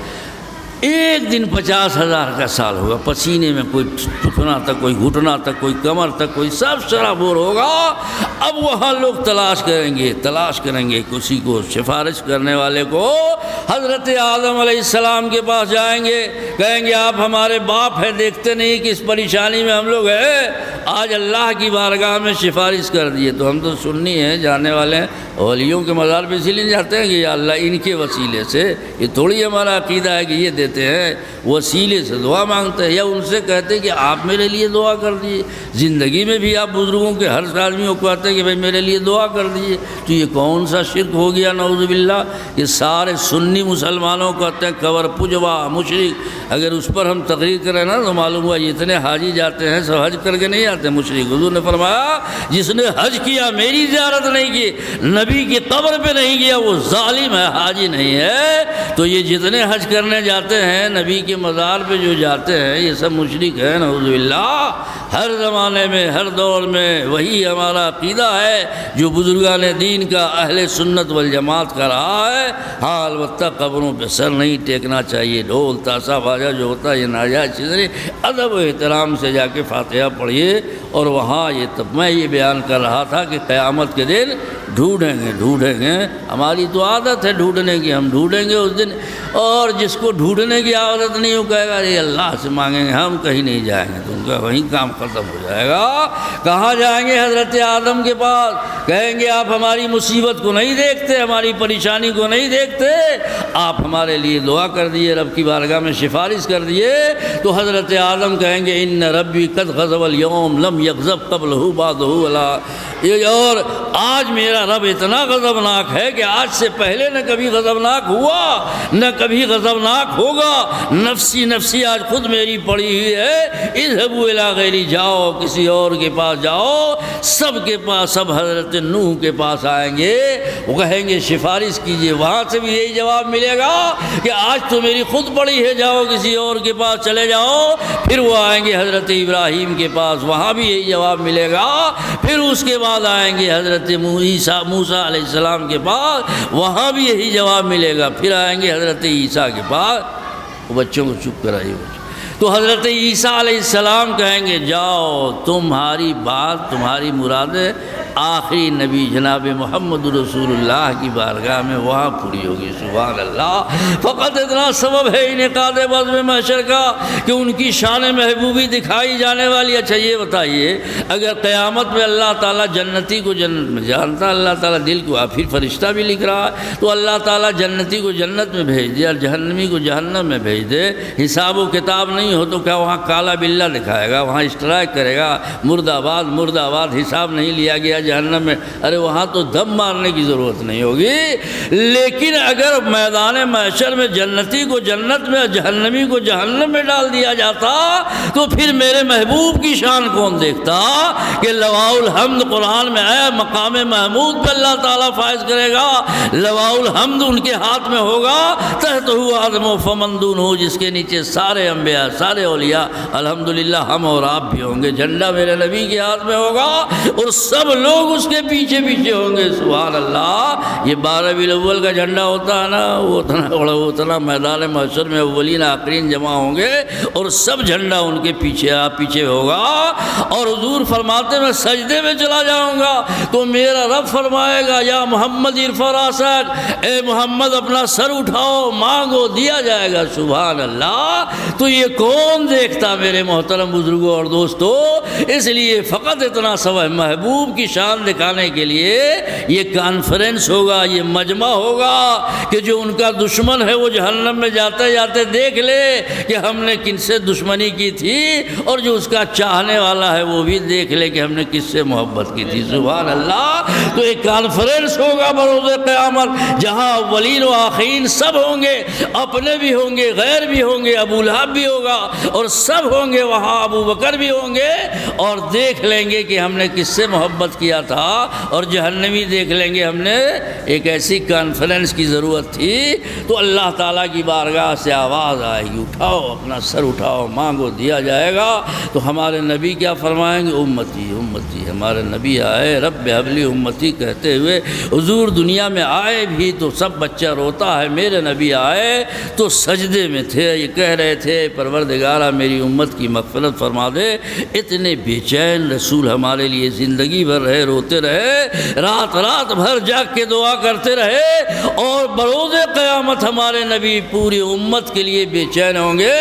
ایک دن 50,000 کا سال ہوگا، پسینے میں کوئی ٹھکنا تک، کوئی گھٹنا تک، کوئی کمر تک، کوئی سب شرابور ہوگا۔ اب وہاں لوگ تلاش کریں گے کسی کو، سفارش کرنے والے کو۔ حضرت آدم علیہ السلام کے پاس جائیں گے، کہیں گے آپ ہمارے باپ ہیں، دیکھتے نہیں کہ اس پریشانی میں ہم لوگ ہیں، آج اللہ کی بارگاہ میں سفارش کر دیے۔ تو ہم تو سنی ہیں، جانے والے ہیں، ولیوں کے مزار پہ اسی لیے جاتے ہیں کہ یا اللہ ان کے وسیلے سے، یہ تھوڑی ہمارا عقیدہ ہے کہ یہ دیتے ہیں، وسیلے سے دعا مانگتے ہیں، یا ان سے کہتے ہیں کہ آپ میرے لیے دعا کر دیجیے۔ زندگی میں بھی آپ بزرگوں کے ہر آدمی کو کہتے ہیں کہ بھائی میرے لیے دعا کر دیجیے۔ تو یہ کون سا شرک ہو گیا نعوذ باللہ؟ یہ سارے سنی مسلمانوں کو کہتے ہیں قبر پجوا مشرک۔ اگر اس پر ہم تقریر کریں نا تو معلوم ہوا جتنے حاجی جاتے ہیں سب حج کر کے نہیں آتے مشرک۔ حضور نے فرمایا جس نے حج کیا میری زیارت نہیں کی، نبی کی قبر پہ نہیں گیا، وہ ظالم ہے، حاجی نہیں ہے۔ تو یہ جتنے حج کرنے جاتے ہیں، نبی کے مزار پہ جو جاتے ہیں، یہ سب مشرک ہیں نعوذ باللہ۔ ہر زمانے میں، ہر دور میں وہی ہمارا عقیدہ ہے جو بزرگان دین کا اہل سنت والجماعت کا رہا ہے۔ ہاں البتہ قبروں پہ سر نہیں ٹیکنا چاہیے، ڈھول تاشا باجا جو ہوتا ہے یہ ناجائز چیز نہیں۔ ادب و احترام سے جا کے فاتحہ پڑھیے۔ اور وہاں یہ تب میں یہ بیان کر رہا تھا کہ قیامت کے دن ڈھونڈیں گے، ہماری تو عادت ہے ڈھونڈنے کی، ہم ڈھونڈیں گے اس دن۔ اور جس کو ڈھونڈنے کی عادت نہیں، وہ کہے گا یہ اللہ سے مانگیں گے، ہم کہیں نہیں جائیں گے، تو ان کا وہیں کام ختم ہو جائے گا۔ کہاں جائیں گے؟ حضرت آدم کے پاس، کہیں گے آپ ہماری مصیبت کو نہیں دیکھتے، ہماری پریشانی کو نہیں دیکھتے، آپ ہمارے لیے دعا کر دیے، رب کی بارگاہ میں سفارش کر دیے۔ تو حضرت آدم کہیں گے ان ربی قد غضب اليوم قوم لم یغضب قبلہ بعدہ ولا. اور آج میرا رب اتنا غضبناک ہے کہ آج سے پہلے نہ کبھی غضبناک ہوا نہ کبھی غضبناک ہوگا. نفسی نفسی آج خود میری پڑی ہوئی ہے. اذهبوا الی غیری، جاؤ کسی اور کے پاس جاؤ. سب کے پاس، سب حضرت نوح کے پاس آئیں گے، وہ کہیں گے سفارش کیجئے. وہاں سے بھی یہی جواب ملے گا کہ آج تو میری خود پڑی ہے، جاؤ کسی اور کے پاس چلے جاؤ. پھر وہ آئیں گے حضرت ابراہیم کے پاس، وہاں بھی یہی جواب ملے گا. پھر اس کے بعد آئیں گے حضرت موسیٰ علیہ السلام کے پاس، وہاں بھی یہی جواب ملے گا. پھر آئیں گے حضرت عیسیٰ کے پاس. وہ بچوں کو چپ کرائیے. تو حضرت عیسیٰ علیہ السلام کہیں گے جاؤ تمہاری بات، تمہاری مرادیں آخری نبی جناب محمد رسول اللہ کی بارگاہ میں وہاں پوری ہوگی. سبحان اللہ. فقط اتنا سبب ہے انعقاد بزم محشر کا کہ ان کی شان محبوبی دکھائی جانے والی. اچھا یہ بتائیے، اگر قیامت میں اللہ تعالیٰ جنتی کو جنت میں جانتا، اللہ تعالیٰ دل کو، پھر فرشتہ بھی لکھ رہا ہے، تو اللہ تعالیٰ جنتی کو جنت میں بھیج دے اور جہنمی کو جہنم میں بھیج دے. حساب و کتاب نہیں ہو تو کیا وہاں کالا بلہ دکھائے گا، وہاں اسٹرائک کرے گا مرد آباد مرد آباد، حساب نہیں لیا گیا جہنم میں؟ ارے وہاں تو دم مارنے کی ضرورت نہیں ہوگی. لیکن اگر میدان محشر میں جنتی کو جنت میں، جہنمی کو جہنم میں ڈال دیا جاتا تو پھر میرے محبوب کی شان کون دیکھتا کہ لواء الحمد قرآن میں آیا، مقام محمود پہ اللہ تعالیٰ فائز کرے گا. لواء الحمد ان کے ہاتھ میں ہوگا، تحتہ آدم و فمن دونہ، جس کے نیچے سارے انبیاء سارے اولیاء، الحمدللہ ہم اور آپ بھی ہوں گے. جھنڈا میرے نبی کے ہاتھ میں ہوگا اور سب لوگ اس کے پیچھے پیچھے ہوں گے. سبحان اللہ. یہ 12 ربیع الاول کا جھنڈا ہوتا ہے نا، وہ اتنا بڑا، وہ اتنا میدان محشر میں اولین آخرین جمع ہوں گے اور سب جھنڈا ان کے پیچھے پیچھے ہوگا. اور حضور فرماتے میں سجدے میں چلا جاؤں گا تو میرا رب فرمائے گا یا محمد ارفع راسک، اے محمد اپنا سر اٹھاؤ، مانگو دیا جائے گا. سبحان اللہ. تو یہ کون دیکھتا میرے محترم بزرگوں اور دوستو؟ اس لیے فقط اتنا سبب محبوب کی شان دکھانے کے لیے یہ کانفرنس ہوگا، یہ مجمع ہوگا کہ جو ان کا دشمن ہے وہ جہنم میں جاتے جاتے دیکھ لے کہ ہم نے کن سے دشمنی کی تھی، اور جو اس کا چاہنے والا ہے وہ بھی دیکھ لے کہ ہم نے کس سے محبت کی تھی. سبحان اللہ. تو ایک کانفرنس ہوگا بروز قیامت جہاں اولین و آخرین سب ہوں گے، اپنے بھی ہوں گے، غیر بھی ہوں گے، ابو لہب بھی ہوگا اور سب ہوں گے وہاں، ابو بکر بھی ہوں گے، اور دیکھ لیں گے کہ ہم نے کس سے محبت کیا تھا. اور جہنمی دیکھ لیں گے ہم نے ایک ایسی کانفرنس کی ضرورت تھی. تو اللہ تعالیٰ کی بارگاہ سے آواز آئے گی، اٹھاؤ اپنا سر اٹھاؤ، مانگو دیا جائے گا. تو ہمارے نبی کیا فرمائیں گے؟ امتی امتی. ہمارے نبی آئے رب حبلی امتی کہتے ہوئے. حضور دنیا میں آئے بھی تو سب بچہ روتا ہے، میرے نبی آئے تو سجدے میں تھے، یہ کہہ رہے تھے پروردگارہ میری امت کی مغفرت فرما دے. اتنے بے چین رسول ہمارے لیے زندگی بھر رہے، روتے رہے، رات رات بھر جاگ کے دعا کرتے رہے. اور بروز قیامت ہمارے نبی پوری امت کے لیے بے چین ہوں گے.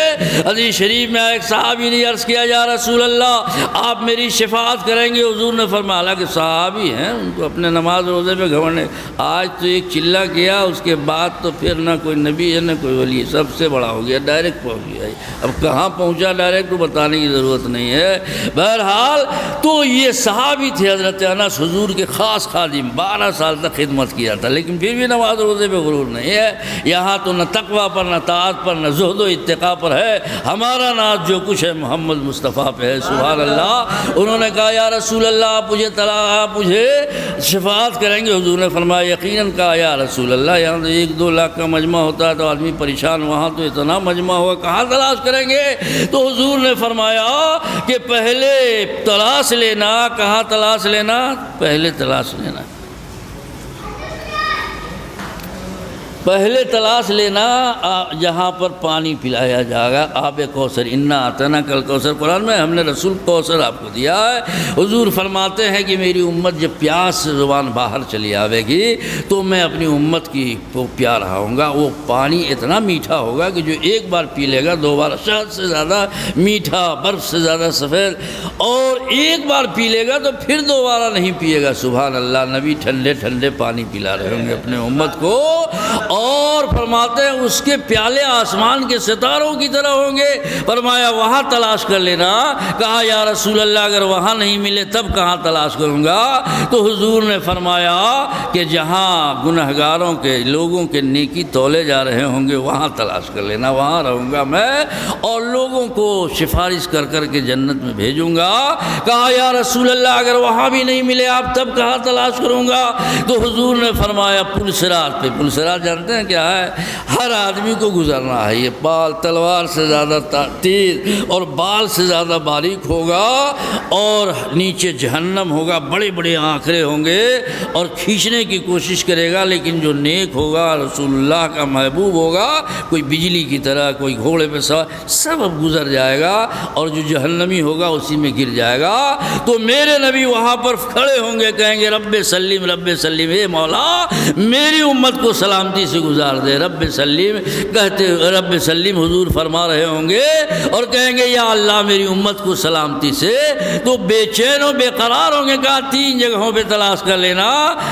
حدیث شریف میں ایک صحابی نے عرض کیا یا رسول اللہ آپ میری شفاعت کریں گے؟ حضور نے فرمایا کہ صحابی ہیں ان کو اپنے نماز روزے میں گھمنڈ ہے. آج تو ایک چلہ کیا، اس کے بعد تو پھر نہ کوئی نبی ہے نہ کوئی ولی، سب سے بڑا ہو گیا، ڈائریکٹ پہنچ گیا. اب کہاں پہنچا ڈائریکٹ تو بتانے کی ضرورت نہیں ہے. بہرحال تو یہ صحابی تھے حضرت انس، حضور کے خاص خادم، 12 سال تک خدمت کیا تھا، لیکن پھر بھی نماز روزے پہ غرور نہیں ہے. یہاں تو نہ تقویٰ پر، نہ طاعت پر، نہ زہد و اتقاء پر ہے. ہمارا ناز جو کچھ ہے محمد مصطفیٰ پہ ہے. سبحان اللہ. انہوں نے کہا یا رسول اللہ آپ مجھے شفاعت کریں گے؟ حضور نے فرمایا یقیناً. کہا یا رسول اللہ یہاں تو 1-2 لاکھ کا مجمع ہوتا ہے تو آدمی پریشان، وہاں تو اتنا مجمع ہوا، کہاں تلاش کریں گے؟ تو حضور نے فرمایا کہ پہلے تلاش لینا. کہاں تلاش لینا؟ پہلے تلاش لینا، پہلے تلاش لینا جہاں پر پانی پلایا جائے گا. آب کوثر، انا اعطیناک کل کوثر، قرآن میں ہم نے رسول کوثر آپ کو دیا ہے. حضور فرماتے ہیں کہ میری امت جب پیاس سے زبان باہر چلی آوے گی تو میں اپنی امت کی کو پیا رہا ہوں گا. وہ پانی اتنا میٹھا ہوگا کہ جو ایک بار پی لے گا دوبارہ، شہد سے زیادہ میٹھا، برف سے زیادہ سفید، اور ایک بار پی لے گا تو پھر دوبارہ نہیں پیے گا. سبحان اللہ. نبی ٹھنڈے ٹھنڈے پانی پلا رہے ہوں گے اپنے امت کو. اور فرماتے ہیں اس کے پیالے آسمان کے ستاروں کی طرح ہوں گے۔ فرمایا وہاں تلاش کر لینا۔ کہا یا رسول اللہ اگر وہاں نہیں ملے تب کہاں تلاش کروں گا؟ تو حضور نے فرمایا کہ جہاں گنہگاروں کے لوگوں کے نیکی تولے جا رہے ہوں گے وہاں تلاش کر لینا، وہاں رہوں گا میں اور لوگوں کو سفارش کر کر کے جنت میں بھیجوں گا۔ کہا یا رسول اللہ اگر وہاں بھی نہیں ملے آپ تب کہاں تلاش کروں گا؟ تو حضور نے فرمایا پل صراط پہ۔ پل صراط جانتے ہیں کیا ہے؟ ہر آدمی کو گزرنا ہے، یہ بال تلوار سے زیادہ تیز اور بال سے زیادہ باریک ہوگا اور نیچے جہنم ہوگا، بڑے بڑے آنکھیں ہوں گے اور کھینچنے کی کوشش کرے گا، لیکن جو نیک ہوگا رسول اللہ کا محبوب ہوگا کوئی بجلی کی طرح، کوئی گھوڑے پہ سوار، سب اب گزر جائے گا اور جو جہنمی ہوگا اسی میں گر جائے گا۔ تو میرے نبی وہاں پر کھڑے ہوں گے، کہیں گے رب سلم رب سلم، اے مولا میری امت کو سلامتی سے گزار دے، رب سلم کہتے رب سلم حضور فرما رہے ہوں گے اور کہیں گے یا اللہ میری امت کو سلامتی سے۔ تو بے چین و بے قرار ہوں گے۔ کہا 3 جگہوں پہ تلاش کر لینا،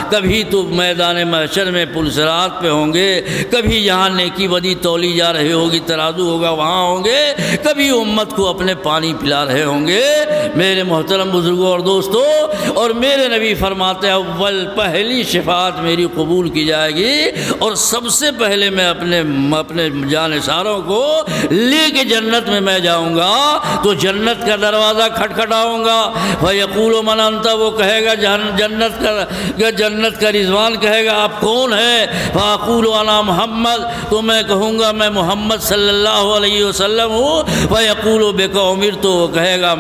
کبھی تو میدان محشر میں پل صراط پہ ہوں گے، کبھی جہاں نیکی بدی تولی جا رہی ہوگی ترازو ہوگا وہاں ہوں گے، کبھی امت کو اپنے پانی پلا رہے ہوں گے۔ میرے محترم بزرگوں اور دوستوں، اور میرے نبی فرماتے ہیں اول پہلی شفاعت میری قبول کی جائے گی اور سب سے پہلے میں اپنے جانثاروں کو لے کے جنت میں جاؤں گا تو جنت کا دروازہ کھٹکھٹاؤں گا۔ فیقول من انت، وہ کہے گا جنت کا رضوان کہے گا آپ کون ہیں؟ فاقول انا محمد، تو میں کہوں گا میں محمد صلی اللہ علیہ وسلم ہوں۔ فیقول بک امرت، تو وہ کہے گا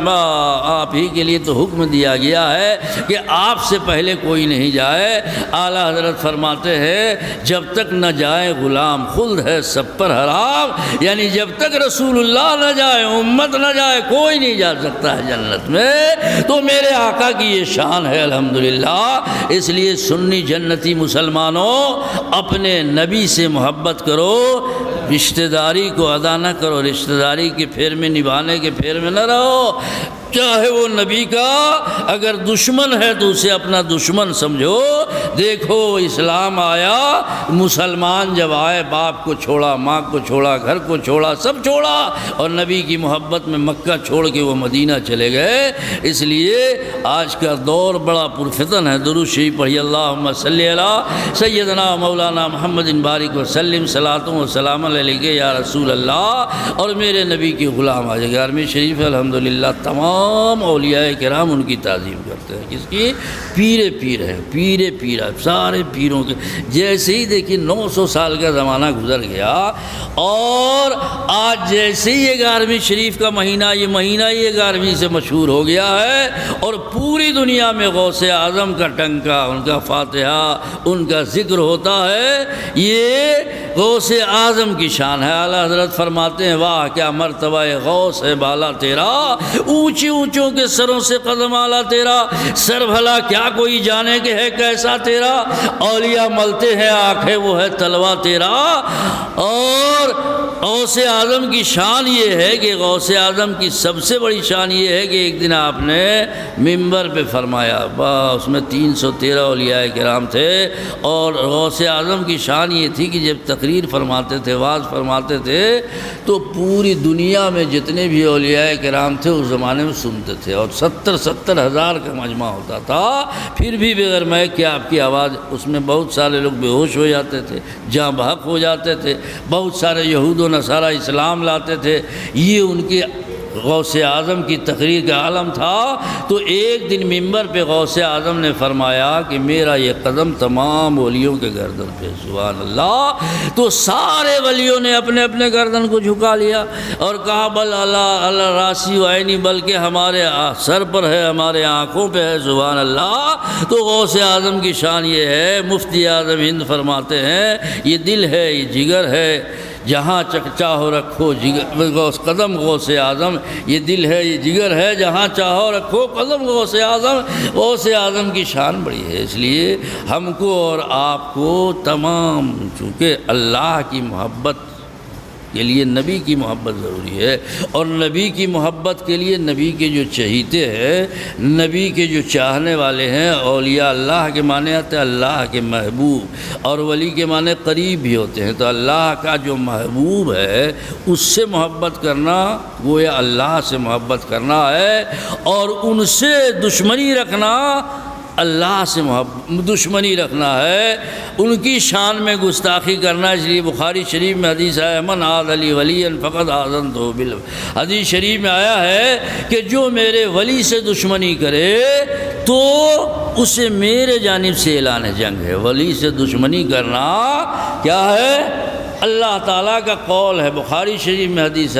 آپ ہی کے لیے تو حکم دیا گیا ہے کہ آپ سے پہلے کوئی نہیں جائے۔ اعلیٰ حضرت فرماتے ہیں جب تک نہ جائے غلام خلد ہے سب پر حرام، یعنی جب تک رسول اللہ نہ جائے امت نہ جائے کوئی نہیں جا سکتا ہے جنت میں۔ تو میرے آقا کی یہ شان ہے الحمدللہ۔ اس لیے سنی جنتی مسلمانوں اپنے نبی سے محبت کرو، رشتہ داری کو ادا نہ کرو، رشتہ داری کے پھیر میں نبھانے کے پھیر میں نہ رہو۔ چاہے وہ نبی کا اگر دشمن ہے تو اسے اپنا دشمن سمجھو۔ دیکھو اسلام آیا، مسلمان جب آئے باپ کو چھوڑا، ماں کو چھوڑا، گھر کو چھوڑا، سب چھوڑا اور نبی کی محبت میں مکہ چھوڑ کے وہ مدینہ چلے گئے۔ اس لیے آج کا دور بڑا پرفتن ہے۔ درود شریف پڑھیے، اللہم صلی علی سیدنا مولانا محمد بارک وسلم، صلاۃ و سلام علیک یا رسول اللہ۔ اور میرے نبی کی غلام آج 11ویں شریف ہے الحمدللہ۔ تمام اولیاء کرام ان کی تعظیم کرتے ہیں۔ کس کی؟ پیر ہیں، پیر سارے پیروں کے۔ جیسے ہی دیکھیے 900 سال کا زمانہ گزر گیا اور آج جیسے ہی یہ 11ویں شریف کا مہینہ، یہ مہینہ یہ 11ویں سے مشہور ہو گیا ہے اور پوری دنیا میں غوث اعظم کا ٹنکا، ان کا فاتحہ، ان کا ذکر ہوتا ہے۔ یہ غوث اعظم کی شان ہے۔ اعلیٰ حضرت فرماتے ہیں واہ کیا مرتبہ غوث ہے بالا تیرا، اونچی اونچوں کے سروں سے قدم اعلیٰ تیرا، سر بھلا کیا کوئی جانے کہ ہے کیسا تیرا، اولیاء ملتے ہیں آنکھیں وہ ہے تلوا تیرا۔ اور غوث اعظم کی شان یہ ہے کہ غوث اعظم کی سب سے بڑی شان یہ ہے کہ ایک دن آپ نے منبر پہ فرمایا، اس میں 313 اولیاء کرام تھے اور غوث اعظم کی شان یہ تھی کہ جب تقریر فرماتے تھے، واعظ فرماتے تھے تو پوری دنیا میں جتنے بھی اولیاء کرام تھے اس زمانے میں سنتے تھے اور 70 ہزار کا مجمع ہوتا تھا، پھر بھی بغیر مائک کے آپ کی آواز، اس میں بہت سارے لوگ بے ہوش ہو جاتے تھے، جاں بحق ہو جاتے تھے، بہت سارے یہود و نصارہ اسلام لاتے تھے۔ یہ ان کی غوث اعظم کی تقریر کا عالم تھا۔ تو ایک دن منبر پہ غوث اعظم نے فرمایا کہ میرا یہ قدم تمام ولیوں کے گردن پہ، سبحان اللہ۔ تو سارے ولیوں نے اپنے اپنے گردن کو جھکا لیا اور کہا بل اللہ راسی و عینی، بلکہ ہمارے سر پر ہے، ہمارے آنکھوں پہ ہے، سبحان اللہ۔ تو غوث اعظم کی شان یہ ہے، مفتی اعظم ہند فرماتے ہیں یہ دل ہے، یہ جگر ہے، جہاں چاہو رکھو قدم غوث اعظم، یہ دل ہے یہ جگر ہے، جہاں چاہو رکھو قدم غوث اعظم۔ غوث اعظم کی شان بڑی ہے، اس لیے ہم کو اور آپ کو تمام چونکہ اللہ کی محبت کے لیے نبی کی محبت ضروری ہے، اور نبی کی محبت کے لیے نبی کے جو چہیتے ہیں، نبی کے جو چاہنے والے ہیں، اولیاء اللہ کے معنی آتے ہیں اللہ کے محبوب، اور ولی کے معنی قریب بھی ہوتے ہیں۔ تو اللہ کا جو محبوب ہے اس سے محبت کرنا گویا اللہ سے محبت کرنا ہے، اور ان سے دشمنی رکھنا اللہ سے دشمنی رکھنا ہے، ان کی شان میں گستاخی کرنا۔ اس لیے بخاری شریف میں حدیث ہے من عاد علی ولی فقد آذنتہ بالحرب، حدیث شریف میں آیا ہے کہ جو میرے ولی سے دشمنی کرے تو اسے میرے جانب سے اعلان جنگ ہے۔ ولی سے دشمنی کرنا کیا ہے؟ اللہ تعالیٰ کا قول ہے، بخاری شریف میں حدیث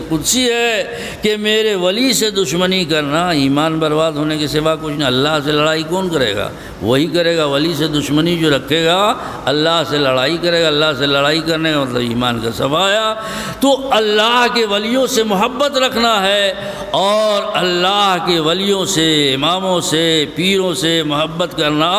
قدسی ہے کہ میرے ولی سے دشمنی کرنا ایمان برباد ہونے کے سوا کچھ نہیں۔ اللہ سے لڑائی کون کرے گا؟ وہی کرے گا۔ ولی سے دشمنی جو رکھے گا اللہ سے لڑائی کرے گا۔ اللہ سے لڑائی کرنے کا مطلب ایمان کا صفایا۔ تو اللہ کے ولیوں سے محبت رکھنا ہے، اور اللہ کے ولیوں سے، اماموں سے، پیروں سے محبت کرنا،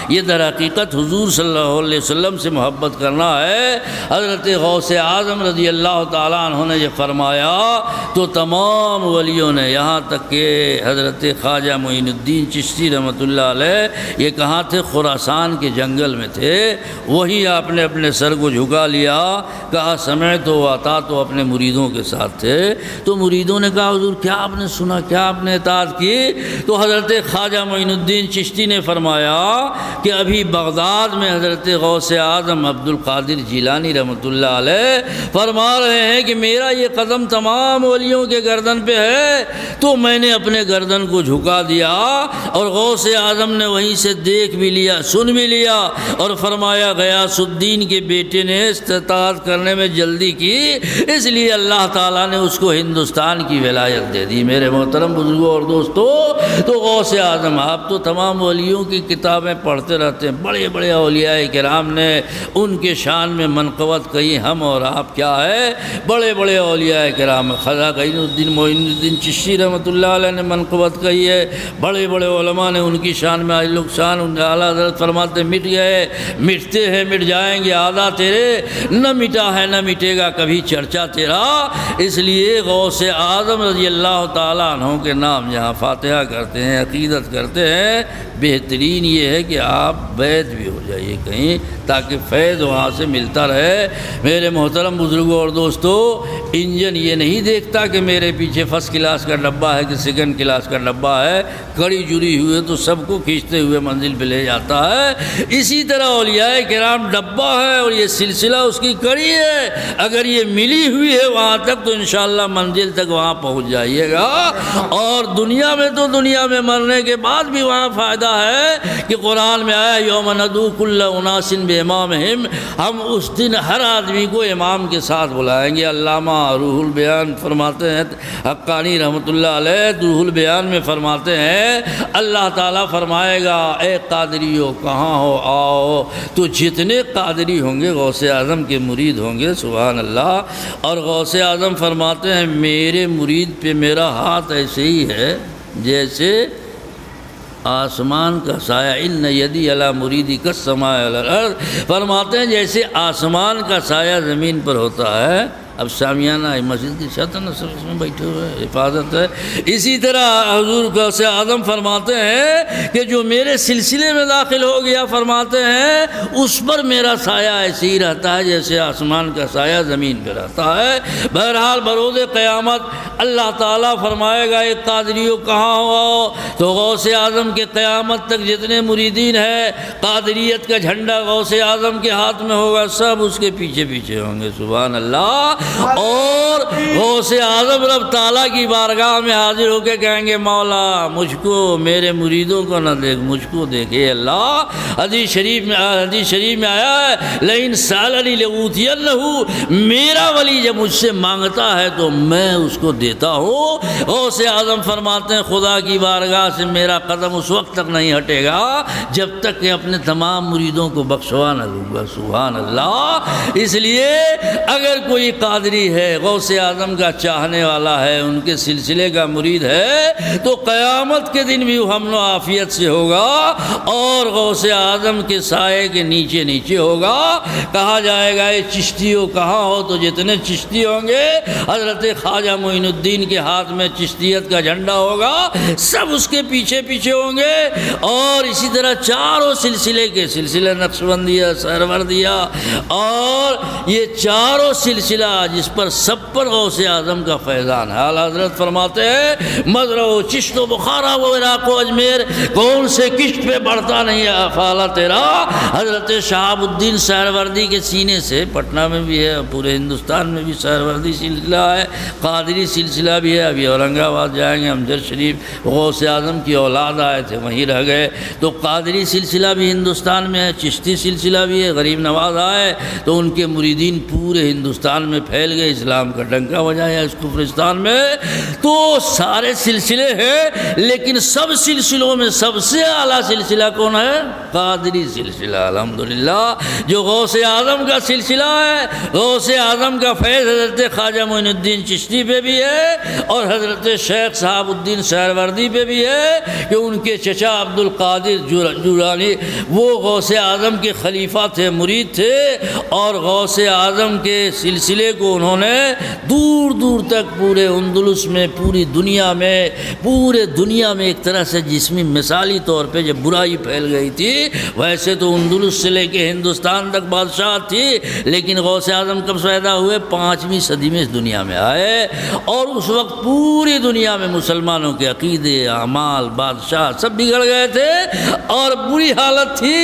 یہ در حقیقت حضور صلی اللہ علیہ وسلم سے محبت کرنا ہے۔ حضرت غوث اعظم رضی اللہ تعالیٰ عنہ نے یہ فرمایا تو تمام ولیوں نے، یہاں تک کہ حضرت خواجہ معین الدین چشتی رحمۃ اللہ علیہ، یہ کہاں تھے؟ خراسان کے جنگل میں تھے، وہی آپ نے اپنے سر کو جھکا لیا، کہا سمعت و اطعت، تو اپنے مریدوں کے ساتھ تھے۔ تو مریدوں نے کہا حضور کیا آپ نے سنا، کیا آپ نے اطاعت کی؟ تو حضرت خواجہ معین الدین چشتی نے فرمایا کہ ابھی بغداد میں حضرت غوث اعظم عبد القادر جیلانی رحمۃ اللہ علیہ فرما رہے ہیں کہ میرا یہ قدم تمام ولیوں کے گردن پہ ہے، تو میں نے اپنے گردن کو جھکا دیا، اور غوث اعظم نے وہیں سے دیکھ بھی لیا، سن بھی لیا، اور فرمایا غیاث الدین کے بیٹے نے استطاعت کرنے میں جلدی کی، اس لیے اللہ تعالیٰ نے اس کو ہندوستان کی ولایت دے دی۔ میرے محترم بزرگوں اور دوستو، تو غوث اعظم، آپ تو تمام ولیوں کی کتابیں پڑھتے رہتے ہیں، بڑے بڑے اولیاء کرام نے ان کے شان میں منقبت کہی، ہم اور آپ کیا ہے؟ بڑے بڑے اولیاء کرام، خواجہ معین الدین معین چشتی رحمۃ اللہ علیہ نے منقبت کہی ہے، بڑے بڑے علماء نے ان کی شان میں لوگ شان، اعلیٰ حضرت فرماتے مٹ گئے، مٹتے ہیں، مٹ جائیں گے آدھا تیرے، نہ مٹا ہے نہ مٹے گا کبھی چرچا تیرا۔ اس لیے غوث اعظم رضی اللہ تعالیٰ عنہ کے نام جہاں فاتحہ کرتے ہیں، عقیدت کرتے ہیں، بہترین یہ ہے کہ آپ بیعت بھی ہو جائیے کہیں، تاکہ فیض وہاں سے ملتا رہے۔ میرے محترم بزرگوں اور دوستو، انجن یہ نہیں دیکھتا کہ میرے پیچھے فرسٹ کلاس کا ڈبہ ہے کہ سیکنڈ کلاس کا ڈبہ ہے، کڑی جڑی ہوئی تو سب کو کھینچتے ہوئے منزل پہ لے جاتا ہے۔ اسی طرح اولیاء کرام ڈبہ ہے، اور یہ سلسلہ اس کی کڑی ہے، اگر یہ ملی ہوئی ہے وہاں تک تو انشاءاللہ منزل تک وہاں پہنچ جائیے گا۔ اور دنیا میں تو دنیا میں مرنے کے بعد بھی وہاں فائدہ ہے کہ قرآن میں آیا یوم ندعو کل اناس بامامہم، ہم اس دن ہر آدمی کو امام کے ساتھ بلائیں گے۔ علامہ روح البیان فرماتے ہیں، حقانی رحمۃ اللہ علیہ روح البیان میں فرماتے ہیں، اللہ تعالیٰ فرمائے گا اے قادریو کہاں ہو آؤ، تو جتنے قادری ہوں گے غوث اعظم کے مرید ہوں گے، سبحان اللہ۔ اور غوث اعظم فرماتے ہیں میرے مرید پہ میرا ہاتھ ایسے ہی ہے جیسے آسمان کا سایہ، ان یدی علی مریدی کالسماء علی الارض، فرماتے ہیں جیسے آسمان کا سایہ زمین پر ہوتا ہے۔ اب شامیانہ مسجد کی چھت ہے، سب اس میں بیٹھے ہوئے، حفاظت ہے۔ اسی طرح حضور غوث اعظم فرماتے ہیں کہ جو میرے سلسلے میں داخل ہو گیا، فرماتے ہیں اس پر میرا سایہ ایسے ہی رہتا ہے جیسے آسمان کا سایہ زمین پہ رہتا ہے۔ بہرحال بروز قیامت اللہ تعالیٰ فرمائے گا ایک قادریو کہاں ہو، تو غوث اعظم کے قیامت تک جتنے مریدین ہیں، قادریت کا جھنڈا غوث اعظم کے ہاتھ میں ہوگا، سب اس کے پیچھے پیچھے ہوں گے، سبحان اللہ۔ اور غوث اعظم رب تعالیٰ کی بارگاہ میں حاضر ہو کے کہیں گے مولا مجھ کو، میرے مریدوں کو نہ دیکھ، مجھ کو دیکھے اللہ۔ حدیث شریف میں آیا ہے لئن سألنی لأوتینہ، میرا ولی جب مجھ سے مانگتا ہے تو میں اس کو دیتا ہوں۔ غوث اعظم فرماتے ہیں خدا کی بارگاہ سے میرا قدم اس وقت تک نہیں ہٹے گا جب تک کہ اپنے تمام مریدوں کو بخشوا نہ لوں گا، سبحان اللہ۔ اس لیے اگر کوئی قادری ہے، غوث اعظم کا چاہنے والا ہے، ان کے سلسلے کا مرید ہے، تو قیامت کے دن بھی وہ امن و عافیت سے ہوگا اور غوث اعظم کے سائے کے نیچے نیچے ہوگا۔ کہا جائے گا اے چشتیوں کہاں ہو، تو جتنے چشتی ہوں گے حضرت خواجہ معین الدین کے ہاتھ میں چشتیت کا جھنڈا ہوگا، سب اس کے پیچھے پیچھے ہوں گے۔ اور اسی طرح چاروں سلسلے کے، سلسلہ نقشبندیہ، سہروردیہ، اور یہ چاروں سلسلہ جس پر سب پر غوث اعظم کا فیضان ہے۔ اعلیٰ حضرت فرماتے ہیں مزرع و چشت و بخارا و عراق و اجمیر، کون سے کشت پہ بڑھتا نہیں ہے افعالہ تیرا۔ حضرت شہاب الدین سہروردی کے سینے سے، پٹنہ میں بھی ہے، پورے ہندوستان میں بھی سہروردی سلسلہ ہے، قادری سلسلہ بھی ہے۔ ابھی اورنگ آباد جائیں گے، امجد شریف غوث اعظم کی اولاد آئے تھے، وہیں رہ گئے، تو قادری سلسلہ بھی ہندوستان میں ہے، چشتی سلسلہ بھی ہے۔ غریب نواز آئے تو ان کے مریدین پورے ہندوستان میں پھیل گئے، اسلام کا ڈنکا بجایا اس کفرستان میں۔ تو سارے سلسلے ہیں، لیکن سب سلسلوں میں سب سے اعلیٰ سلسلہ کون ہے؟ قادری سلسلہ، الحمدللہ، جو غوث اعظم کا سلسلہ ہے۔ غوث اعظم کا فیض حضرت خواجہ معین الدین چشتی پہ بھی ہے اور حضرت شیخ صاحب الدین سہروردی پہ بھی ہے کہ ان کے چچا عبد القادر جیلانی وہ غوث اعظم کے خلیفہ تھے، مرید تھے، اور غوث اعظم کے سلسلے کو انہوں نے دور دور تک پورے اندلس میں، پوری دنیا میں، پورے دنیا میں ایک طرح سے جسمی مثالی طور پہ جب برائی پھیل گئی تھی، ویسے تو اندلس سے لے کے ہندوستان تک بادشاہ تھی، لیکن غوث اعظم کب پیدا ہوئے؟ 5ویں صدی میں اس دنیا میں آئے، اور اس وقت پوری دنیا میں مسلمانوں کے عقیدے، اعمال، بادشاہ سب بگڑ گئے تھے اور بری حالت تھی،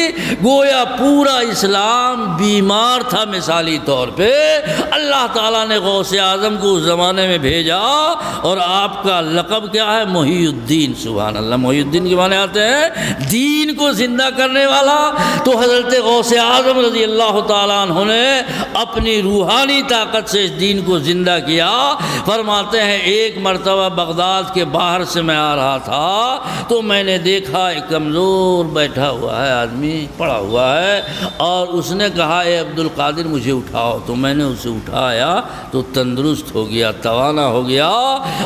گویا پورا اسلام بیمار تھا مثالی طور پہ۔ اللہ تعالیٰ نے غوث اعظم کو اس زمانے میں بھیجا، اور آپ کا لقب کیا ہے؟ محی الدین۔ سبحان اللہ، محی الدین کے معنی آتے ہیں دین کو زندہ کرنے والا۔ تو حضرت غوث اعظم رضی اللہ تعالیٰ عنہ نے اپنی روحانی طاقت سے اس دین کو زندہ کیا۔ فرماتے ہیں ایک مرتبہ بغداد کے باہر سے میں آ رہا تھا تو میں نے دیکھا ایک کمزور بیٹھا ہوا ہے آدمی، پڑا ہوا ہے، اور اس نے کہا اے عبد القادر مجھے اٹھاؤ، تو میں نے اسے اٹھایا تو تندرست ہو گیا، توانا ہو گیا،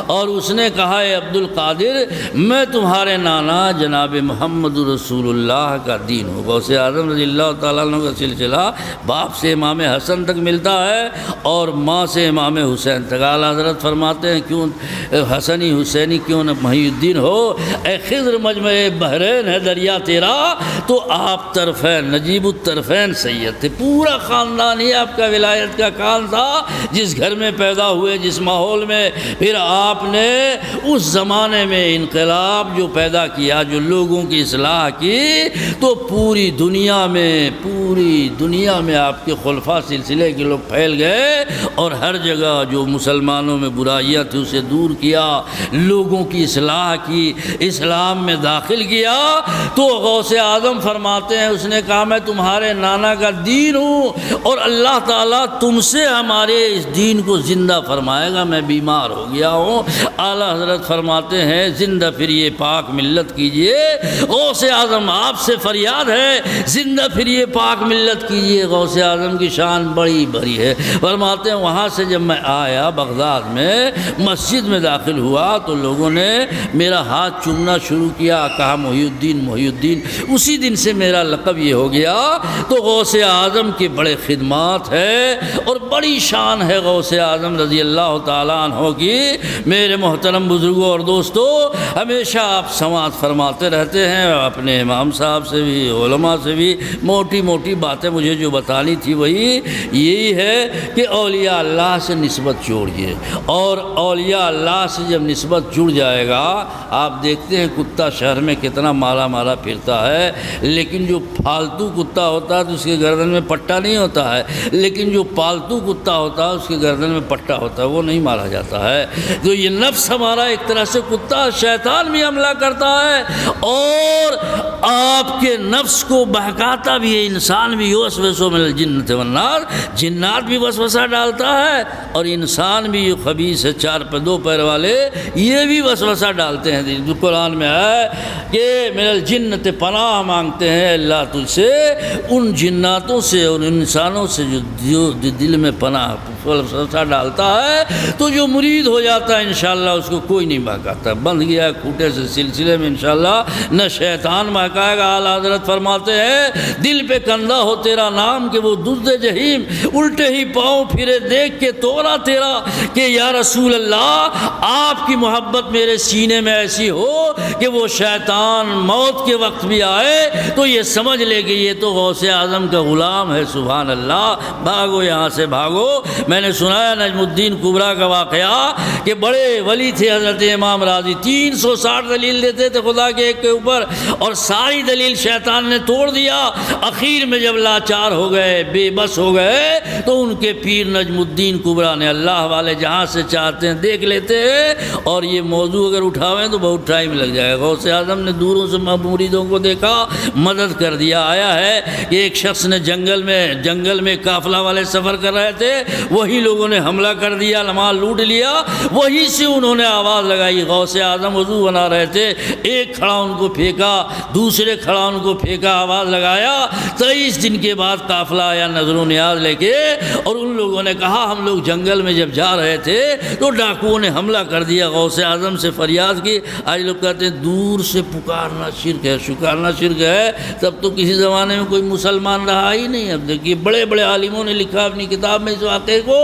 اور اس نے کہا اے عبد القادر میں تمہارے نانا جناب محمد رسول اللہ کا دین ہوں۔ غوث اعظم رضی اللہ تعالیٰ عنہ کا سلسلہ باپ سے امام حسن تک ملتا ہے اور ماں سے امام حسین تک۔ اعلیٰ حضرت فرماتے ہیں کیوں حسنی حسینی کیوں نہ محی الدین ہو، اے خضر مجمع بحرین ہے دریا تیرا، تو آپ طرفین نجیب الطرفین سید تھے، پورا خاندان ہی آپ کا ولایت کا کان تھا۔ جس گھر میں پیدا ہوئے، جس ماحول میں، پھر آپ نے اس زمانے میں انقلاب جو پیدا کیا، جو لوگوں کی اصلاح کی، تو پوری دنیا میں آپ کے خلفاء سلسلے کے لوگ پھیل گئے، اور ہر جگہ جو مسلمانوں میں برائیاں تھیں اسے دور کیا، لوگوں کی اصلاح کی، اسلام میں داخل کیا۔ تو غوث اعظم فرماتے ہیں اس نے کہا میں تمہارے نانا کا دین ہوں، اور اللہ تعالیٰ تم سے ہمارے اس دین کو زندہ فرمائے گا، میں بیمار ہو گیا ہوں۔ اعلیٰ حضرت فرماتے ہیں زندہ پھریے پاک ملت کیجئے۔ غوث اعظم آپ سے فریاد ہے زندہ پھریے پاک ملت کیجئے۔ غوث اعظم کی شان بڑی بڑی ہے۔ فرماتے ہیں وہاں سے جب میں آیا بغداد میں، مسجد میں داخل ہوا تو لوگوں نے میرا ہاتھ چومنا شروع کیا، کہا محی الدین محی الدین۔ اسی دن سے میرا لقب یہ ہو گیا۔ تو غوث اعظم کی بڑے خدمات ہے اور بڑی شان ہے غوث اعظم رضی اللہ تعالیٰ عنہ کی۔ میرے محترم بزرگوں اور دوستو، ہمیشہ آپ سماعت فرماتے رہتے ہیں اپنے امام صاحب سے بھی، علماء سے بھی۔ موٹی موٹی باتیں مجھے جو بتانی تھی وہی یہی ہے کہ اولیاء اللہ سے نسبت جوڑیے، اور اولیاء اللہ سے جب نسبت جڑ جائے گا، آپ دیکھتے ہیں کتا شہر میں کتنا مارا مارا پھرتا ہے، لیکن جو پالتو کتا ہوتا ہے تو اس کے گردن میں پٹا نہیں ہوتا ہے، لیکن جو پالتو کتا ہوتا ہے اس کے گردن میں پٹا ہوتا ہے، وہ نہیں مارا جاتا ہے۔ تو یہ نفس ہمارا ایک طرح سے کتا، شیطان بھی حملہ کرتا ہے اور آپ کے نفس کو بہکاتا بھی ہے۔ انسان بھی وسوسہ من الجنۃ والنار، جنات بھی وسوسہ ڈالتا ہے اور انسان بھی خبیث ہے، چار پہ دو پیر والے، یہ بھی وسوسہ ڈالتے ہیں۔ جو قرآن میں ہے کہ من الجنۃ پناہ مانگتے ہیں اللہ تجھ سے ان جناتوں سے اور انسانوں سے جو دل میں پناہ فلسفہ ڈالتا ہے تو جو مرید ہو جاتا ہے انشاءاللہ اس کو کوئی نہیں بہکاتا. بندھ گیا کھوٹے سے سلسلے میں انشاءاللہ نہ شیطان بہکائے گا. اعلیٰ حضرت فرماتے ہیں دل پہ کندھا ہو تیرا نام کہ وہ دزد جہیم الٹے ہی پاؤں پھرے دیکھ کے توڑا تیرا کہ یا رسول اللہ آپ کی محبت میرے سینے میں ایسی ہو کہ وہ شیطان موت کے وقت بھی آئے تو یہ سمجھ لے کہ یہ تو غوث اعظم کا غلام ہے. سبحان اللہ. بھاگو یہاں سے بھاگو. میں نے سنایا نجم الدین کبریٰ کا واقعہ کہ بڑے ولی تھے حضرت امام راضی, 360 دلیل دیتے تھے خدا کے ایک کے اوپر, اور ساری دلیل شیطان نے توڑ دیا. اخیر میں جب لاچار ہو گئے, بے بس ہو گئے, تو ان کے پیر نجم الدین کبریٰ نے اللہ والے جہاں سے چاہتے ہیں دیکھ لیتے ہیں, اور یہ موضوع اگر اٹھاویں تو بہت ٹائم لگ جائے گا. غوث اعظم نے دوروں سے مریدوں کو دیکھا, مدد کر دیا. آیا ہے کہ ایک شخص نے جنگل میں قافلہ والے سفر کر رہے تھے, وہی لوگوں نے حملہ کر دیا, مال لوٹ لیا. وہیں سے انہوں نے آواز لگائی. غوث اعظم وضو بنا رہے تھے, ایک کھڑا ان کو پھینکا, دوسرے کھڑا ان کو پھینکا, آواز لگایا. 23 دن کے بعد قافلہ آیا نظر و نیاز لے کے, اور ان لوگوں نے کہا ہم لوگ جنگل میں جب جا رہے تھے تو ڈاکوؤں نے حملہ کر دیا. غوث اعظم سے فریاد کی. آج لوگ کہتے ہیں دور سے پکارنا شرک ہے, شکارنا شرک ہے. تب تو کسی زمانے میں کوئی مسلمان رہا ہی نہیں. اب دیکھیے بڑے بڑے عالموں نے لکھا اپنی کتاب میں اس واقعے کو,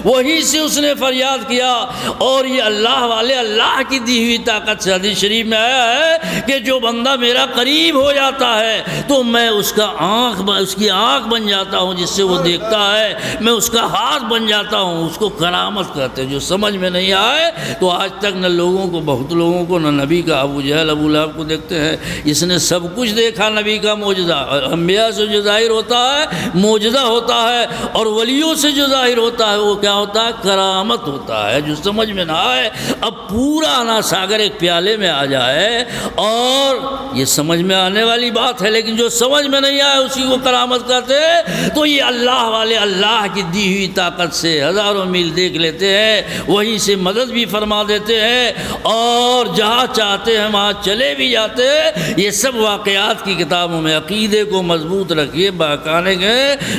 وہی سے اس نے فریاد کیا. اور یہ اللہ والے اللہ کی دی ہوئی طاقت سے حدیث شریف میں آیا ہے کہ جو بندہ میرا قریب ہو جاتا ہے تو میں اس کی آنکھ بن جاتا ہوں جس سے وہ دیکھتا ہے, میں اس کا ہاتھ بن جاتا ہوں. اس کو کرامت کہتے ہیں. جو سمجھ میں نہیں آئے تو آج تک نہ لوگوں کو, بہت لوگوں کو, نہ نبی کا ابو جہل ابو لہب کو دیکھتے ہیں, اس نے سب کچھ دیکھا نبی کا معجزہ. انبیاء سے جو ظاہر ہوتا ہے معجزہ ہوتا ہے, اور ولیوں سے جو ظاہر ہوتا ہے وہ کیا ہوتا ہے, کرامت ہوتا ہے. جو سمجھ میں نہ آئے, اب پورا انا ساگر ایک پیالے میں آ جائے اور یہ سمجھ میں آنے والی بات ہے, لیکن جو سمجھ میں نہیں آئے اسی کو کرامت کہتے ہیں. تو یہ اللہ والے اللہ کی دی ہوئی طاقت سے ہزاروں میل دیکھ لیتے ہیں, وہیں سے مدد بھی فرما دیتے ہیں, اور جہاں چاہتے ہیں وہاں چلے بھی جاتے ہیں. یہ سب واقعات کی کتابوں میں. عقیدے کو مضبوط رکھیے, بہکانے کے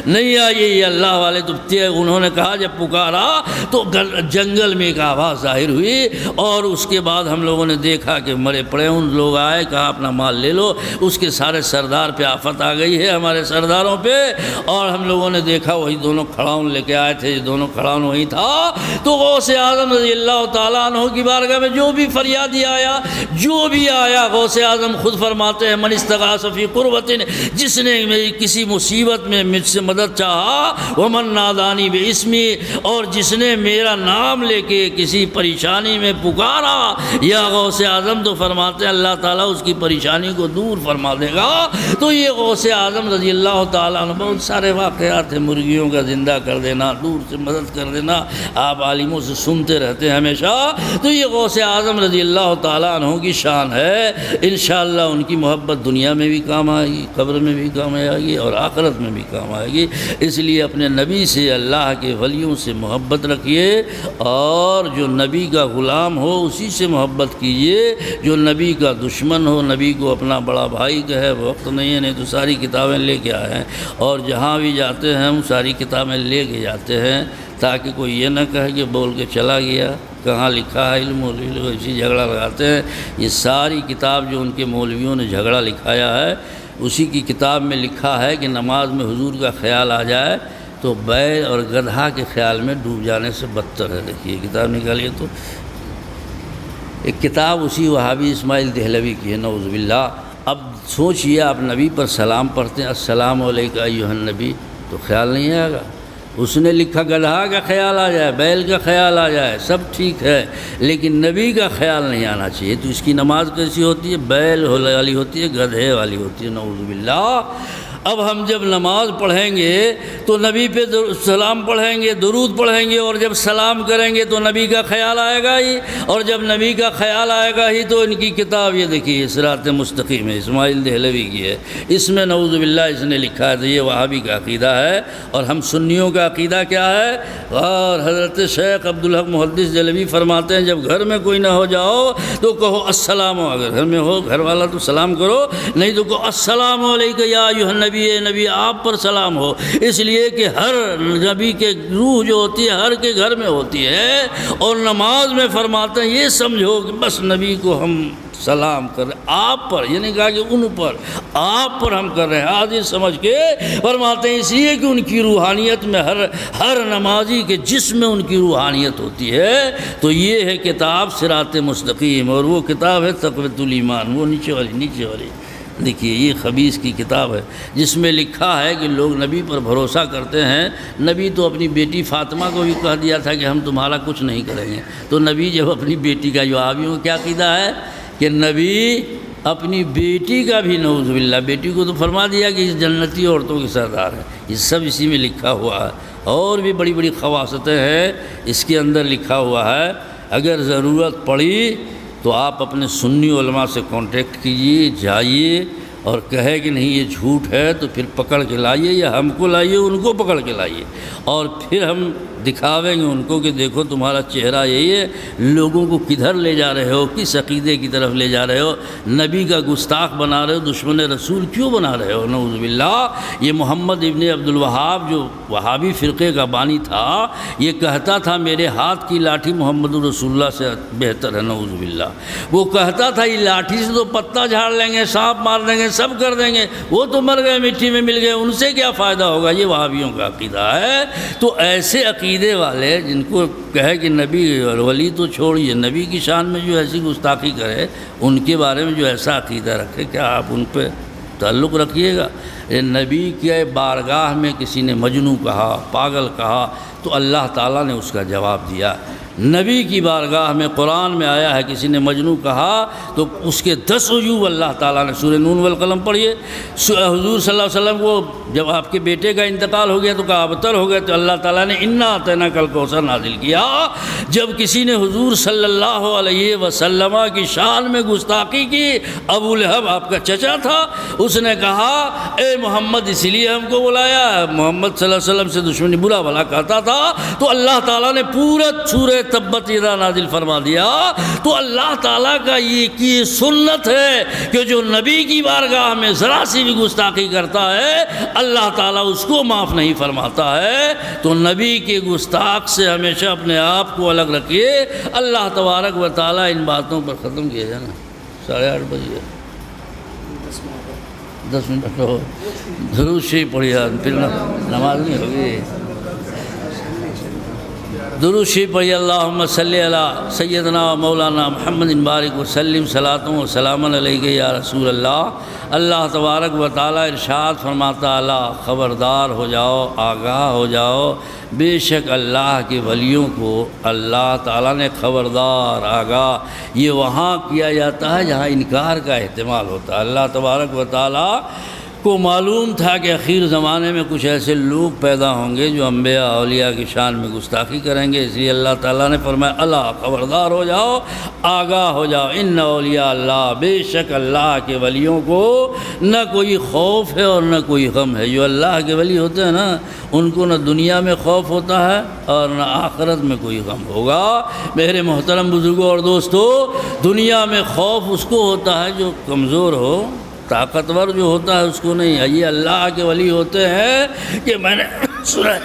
نہیں آئیے. یہ اللہ والے تو انہوں نے کہا جب پکارا تو جنگل میں ایک آواز ظاہر ہوئی, اور اس کے بعد ہم لوگوں نے دیکھا کہ مرے پڑے ان لوگ آئے, کہا اپنا مال لے لو. اس کے سارے سردار پہ آفت آ گئی ہے, ہمارے سرداروں پہ. اور ہم لوگوں نے دیکھا وہی دونوں کھڑاؤں لے کے آئے تھے, یہ دونوں کھڑاؤں وہی تھا. تو غوث اعظم رضی اللہ تعالیٰ عنہ کی بارگاہ میں جو بھی فریادی آیا, جو بھی آیا, غوث اعظم خود فرماتے ہیں من استغاث فی قربۃ, جس نے میری کسی مصیبت میں مجھ سے مدد چاہا, ومن نادانی باسمی, اور جس نے میرا نام لے کے کسی پریشانی میں پکارا یا غوث اعظم, تو فرماتے ہیں اللہ تعالیٰ اس کی پریشانی کو دور فرما دے گا. تو یہ غوث اعظم رضی اللہ تعالیٰ عنہ بہت سارے واقعات ہیں. مرغیوں کا زندہ کر دینا, دور سے مدد کر دینا, آپ عالموں سے سنتے رہتے ہیں ہمیشہ. تو یہ غوث اعظم رضی اللہ تعالیٰ عنہ کی شان ہے. انشاءاللہ ان کی محبت دنیا میں بھی کام آئے گی, قبر میں بھی کام آئے گی, اور آخرت میں بھی کام آئے گی. اس لیے اپنے نبی سے, اللہ کے ولیوں سے محبت رکھیے, اور جو نبی کا غلام ہو اسی سے محبت کیجیے. جو نبی کا دشمن ہو, نبی کو اپنا بڑا بھائی کہے, وقت نہیں ہے, نہیں تو ساری کتابیں لے کے آئے ہیں, اور جہاں بھی جاتے ہیں ہم ساری کتابیں لے کے جاتے ہیں, تاکہ کوئی یہ نہ کہے کہ بول کے چلا گیا, کہاں لکھا ہے علم مولوی اسی جھگڑا لگاتے ہیں. یہ ساری کتاب جو ان کے مولویوں نے جھگڑا لکھایا ہے, اسی کی کتاب میں لکھا ہے کہ نماز میں حضور کا خیال آ جائے تو بیل اور گدھا کے خیال میں ڈوب جانے سے بدتر ہے. دیکھیے کتاب نکالیے تو ایک کتاب اسی وہابی اسماعیل دہلوی کی ہے, نعوذ باللہ. اب سوچئے آپ نبی پر سلام پڑھتے ہیں, السلام علیکم ایھا النبی, تو خیال نہیں آئے گا. اس نے لکھا گدھا کا خیال آ جائے, بیل کا خیال آ جائے, سب ٹھیک ہے, لیکن نبی کا خیال نہیں آنا چاہیے. تو اس کی نماز کیسی ہوتی ہے, بیل والی ہوتی ہے, گدھے والی ہوتی ہے, نعوذ باللہ. اب ہم جب نماز پڑھیں گے تو نبی پہ سلام پڑھیں گے, درود پڑھیں گے, اور جب سلام کریں گے تو نبی کا خیال آئے گا ہی, اور جب نبی کا خیال آئے گا ہی تو ان کی کتاب یہ دیکھیے صراط مستقیم ہے, اسماعیل دہلوی کی ہے. اس میں نعوذ باللہ اس نے لکھا ہے. تو یہ وہابی کا عقیدہ ہے, اور ہم سنیوں کا عقیدہ کیا ہے. اور حضرت شیخ عبدالحق محدث دہلوی فرماتے ہیں جب گھر میں کوئی نہ ہو جاؤ تو کہو السلام, اگر گھر میں ہو گھر والا تو سلام کرو, نہیں تو کہو السلام علیکم یا ایھا النبی نبی نبی آپ پر سلام ہو، اس لیے کہ ہر نبی کے روح جو ہوتی ہے ہر کے گھر میں ہوتی ہے، اور نماز میں فرماتے ہیں یہ سمجھو کہ بس نبی کو ہم سلام کر رہے ہیں آپ پر، یہ نہیں کہا کہ ان پر، آپ پر ہم کر رہے ہیں، حاضر سمجھ کے فرماتے ہیں، اس لیے کہ ان کی روحانیت میں ہر نمازی کے جسم میں ان کی روحانیت ہوتی ہے۔ تو یہ ہے کتاب صراط مستقیم، اور وہ کتاب ہے تقویۃ الایمان، وہ نیچے والی دیکھیے، یہ خبیث کی کتاب ہے جس میں لکھا ہے کہ لوگ نبی پر بھروسہ کرتے ہیں۔ نبی تو اپنی بیٹی فاطمہ کو بھی کہہ دیا تھا کہ ہم تمہارا کچھ نہیں کریں گے، تو نبی جب اپنی بیٹی کا، جو وہابیوں کا کیا عقیدہ ہے کہ نبی اپنی بیٹی کا بھی، نعوذ باللہ، بیٹی کو تو فرما دیا کہ اس جنتی عورتوں کی سردار ہے، یہ سب اسی میں لکھا ہوا ہے، اور بھی بڑی بڑی خواصتیں ہیں اس کے اندر لکھا ہوا ہے۔ اگر ضرورت پڑی تو آپ اپنے سنی علماء سے کانٹیکٹ کیجیے، جائیے اور کہے کہ نہیں یہ جھوٹ ہے، تو پھر پکڑ کے لائیے، یا ہم کو لائیے، ان کو پکڑ کے لائیے، اور پھر ہم دکھاویں گے ان کو کہ دیکھو تمہارا چہرہ یہی ہے، لوگوں کو کدھر لے جا رہے ہو، کس عقیدے کی طرف لے جا رہے ہو، نبی کا گستاخ بنا رہے ہو، دشمن رسول کیوں بنا رہے ہو، نعوذ باللہ۔ یہ محمد ابن عبد الوہاب جو وہابی فرقے کا بانی تھا، یہ کہتا تھا میرے ہاتھ کی لاٹھی محمد رسول اللہ سے بہتر ہے، نعوذ باللہ۔ وہ کہتا تھا یہ لاٹھی سے تو پتا جھاڑ لیں گے، سانپ مار دیں گے، سب کر دیں گے، وہ تو مر گئے، مٹی میں مل گئے، ان سے کیا فائدہ ہوگا، یہ وہابیوں کا عقیدہ ہے۔ تو ایسے عقیدے والے جن کو کہے کہ نبی اور ولی تو چھوڑیے، نبی کی شان میں جو ایسی گستاخی کرے، ان کے بارے میں جو ایسا عقیدہ رکھے، کیا آپ ان پہ تعلق رکھیے گا؟ نبی کے بارگاہ میں کسی نے مجنوں کہا، پاگل کہا، تو اللہ تعالیٰ نے اس کا جواب دیا۔ نبی کی بارگاہ میں قرآن میں آیا ہے کسی نے مجنوں کہا تو اس کے 10 عیوب اللہ تعالیٰ نے، سورہ نون والقلم پڑھیے، حضور صلی اللہ علیہ وسلم کو جب آپ کے بیٹے کا انتقال ہو گیا تو کہا ابتر ہو گئے، تو اللہ تعالیٰ نے انا اعطیناک الکوثر نازل کیا۔ جب کسی نے حضور صلی اللہ علیہ وسلم کی شان میں گستاخی کی، ابو لہب آپ کا چچا تھا، اس نے کہا اے محمد اس لیے ہم کو بلایا، محمد صلی اللہ علیہ وسلم سے دشمنی برا بھلا کہتا تھا، تو اللہ تعالیٰ نے پورا سورہ تبت یدا نازل فرما دیا۔ تو اللہ تعالیٰ کا یہ سنت ہے کہ جو نبی کی بارگاہ میں ذرا سی بھی گستاخی کرتا ہے اللہ تعالیٰ اس کو معاف نہیں فرماتا ہے۔ تو نبی کے گستاخ سے ہمیشہ اپنے آپ کو الگ رکھیے۔ اللہ تبارک و تعالیٰ ان باتوں پر ختم کیا جائے نا، 8:30 بجے 10 منٹ ہو، درود شریف پڑھیے، پھر نماز نہیں ہوگی۔ درود شریف پڑھیے، اللہم صلی علی سیدنا و مولانا محمد بارک وسلم، صلاۃ و سلام علیک یا رسول اللہ۔ اللہ تبارک و تعالیٰ ارشاد فرماتا، اللہ خبردار ہو جاؤ، آگاہ ہو جاؤ، بے شک اللہ کے ولیوں کو اللہ تعالیٰ نے خبردار، آگاہ، یہ وہاں کیا جاتا ہے جہاں انکار کا احتمال ہوتا ہے۔ اللہ تبارک و تعالیٰ کو معلوم تھا کہ اخیر زمانے میں کچھ ایسے لوگ پیدا ہوں گے جو انبیاء اولیاء کی شان میں گستاخی کریں گے، اس لیے اللہ تعالیٰ نے فرمایا اللہ خبردار ہو جاؤ، آگاہ ہو جاؤ، ان اولیاء اللہ، بے شک اللہ کے ولیوں کو نہ کوئی خوف ہے اور نہ کوئی غم ہے۔ جو اللہ کے ولی ہوتے ہیں نا، ان کو نہ دنیا میں خوف ہوتا ہے اور نہ آخرت میں کوئی غم ہوگا۔ میرے محترم بزرگوں اور دوستو، دنیا میں خوف اس کو ہوتا ہے جو کمزور ہو، طاقتور جو ہوتا ہے اس کو نہیں ہے۔ یہ اللہ کے ولی ہوتے ہیں کہ میں نے سنا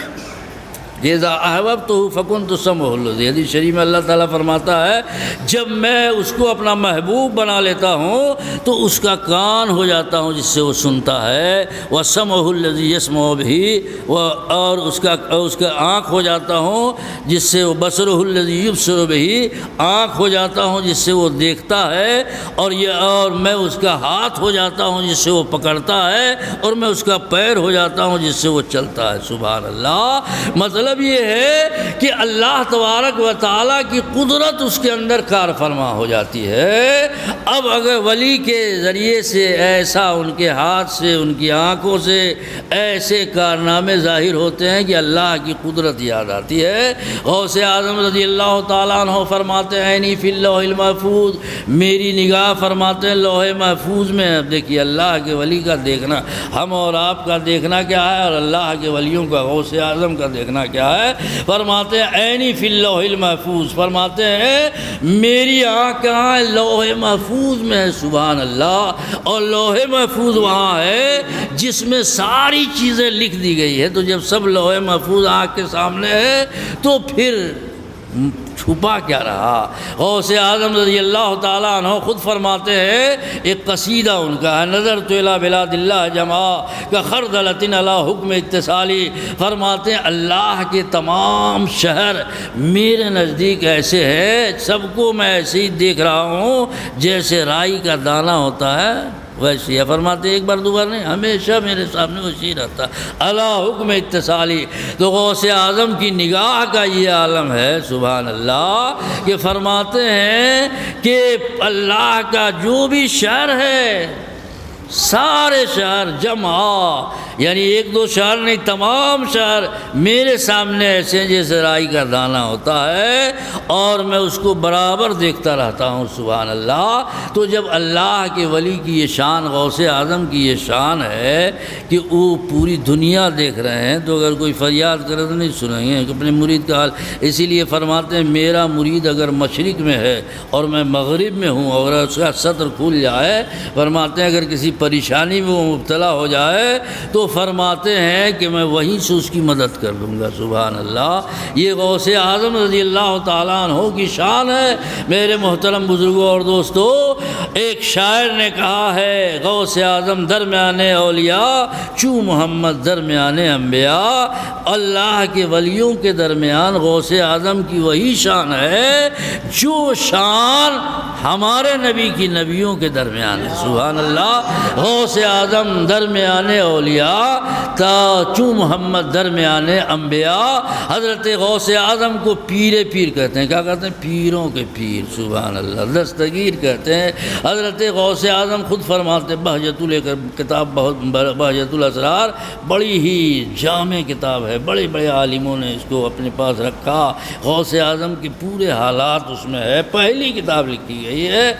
جیسا احببتہ فکنت سمعہ الذی، حدیث شریف میں اللہ تعالیٰ فرماتا ہے جب میں اس کو اپنا محبوب بنا لیتا ہوں تو اس کا کان ہو جاتا ہوں جس سے وہ سنتا ہے، وسمعہ الذی یسمع بہ، اور اس کا آنکھ ہو جاتا ہوں جس سے وہ، بصرہ الذی یبصر بہ، آنکھ ہو جاتا ہوں جس سے وہ دیکھتا ہے، اور میں اس کا ہاتھ ہو جاتا ہوں جس سے وہ پکڑتا ہے، اور میں اس کا پیر ہو جاتا ہوں جس سے وہ چلتا ہے۔ سبحان اللہ۔ مطلب یہ ہے کہ اللہ تبارک و تعالیٰ کی قدرت اس کے اندر کار فرما ہو جاتی ہے۔ اب اگر ولی کے ذریعے سے ایسا ان کے ہاتھ سے، ان کی آنکھوں سے ایسے کارنامے ظاہر ہوتے ہیں کہ اللہ کی قدرت یاد آتی ہے۔ غوث اعظم رضی اللہ تعالیٰ عنہ فرماتے ہیں عینی فی اللوح المحفوظ، میری نگاہ فرماتے ہیں لوح محفوظ میں۔ اب دیکھیے اللہ کے ولی کا دیکھنا، ہم اور آپ کا دیکھنا کیا ہے، اور اللہ کے ولیوں کا، غوث اعظم کا دیکھنا کیا کیا ہے؟ فرماتے ہیں عینی فی اللوح المحفوظ، فرماتے ہیں میری آنکھ کہاں ہے؟ لوح محفوظ میں ہے، سبحان اللہ۔ اور لوح محفوظ وہاں ہے جس میں ساری چیزیں لکھ دی گئی ہے، تو جب سب لوح محفوظ آنکھ کے سامنے ہے تو پھر چھپا کیا رہا؟ غوث اعظم رضی اللہ تعالیٰ عنہ خود فرماتے ہیں، ایک قصیدہ ان کا ہے، نظرت الی بلاد اللہ جمعا کخردلۃ علی حکم اتصالی، فرماتے ہیں اللہ کے تمام شہر میرے نزدیک ایسے ہیں، سب کو میں ایسے ہی دیکھ رہا ہوں جیسے رائی کا دانہ ہوتا ہے ویسے ہے۔ فرماتے ایک بار دو بار نہیں، ہمیشہ میرے سامنے ویسے ہی رہتا اللہ حکم اتصالی۔ تو غوث اعظم کی نگاہ کا یہ عالم ہے، سبحان اللہ، کہ فرماتے ہیں کہ اللہ کا جو بھی شہر ہے سارے شہر جمع، یعنی ایک دو شہر نہیں، تمام شہر میرے سامنے ایسے ہیں جیسے رائی کا دانہ ہوتا ہے، اور میں اس کو برابر دیکھتا رہتا ہوں، سبحان اللہ۔ تو جب اللہ کے ولی کی یہ شان، غوث اعظم کی یہ شان ہے کہ وہ پوری دنیا دیکھ رہے ہیں، تو اگر کوئی فریاد کرے تو نہیں سنیں گے اپنے مرید کا حال۔ اسی لیے فرماتے ہیں میرا مرید اگر مشرق میں ہے اور میں مغرب میں ہوں، اور اس کا صدر کھل جائے، فرماتے ہیں اگر کسی پریشانی میں وہ مبتلا ہو جائے تو فرماتے ہیں کہ میں وہیں سے اس کی مدد کر لوں گا، سبحان اللہ۔ یہ غوث اعظم رضی اللہ تعالیٰ عنہ کی شان ہے میرے محترم بزرگوں اور دوستو۔ ایک شاعر نے کہا ہے غوث اعظم درمیان اولیاء چو محمد درمیان انبیاء، اللہ کے ولیوں کے درمیان غوث اعظم کی وہی شان ہے جو شان ہمارے نبی کی نبیوں کے درمیان ہے، سبحان اللہ۔ غوث اعظم درمیان اولیاء تا چوں محمد درمیان انبیاء۔ حضرت غوث اعظم کو پیر پیر کہتے ہیں، کیا کہتے ہیں؟ پیروں کے پیر، سبحان اللہ، دستگیر کہتے ہیں۔ حضرت غوث اعظم خود فرماتے، بہجت کتاب، بہجت الاسرار بڑی ہی جامع کتاب ہے، بڑے بڑے عالموں نے اس کو اپنے پاس رکھا، غوث اعظم کے پورے حالات اس میں ہے، پہلی کتاب لکھی گئی ہے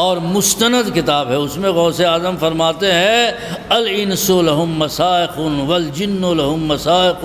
اور مستند کتاب ہے۔ اس میں غوث اعظم فرماتے ہیں الانس لہم مسائق والجن لہم مسائق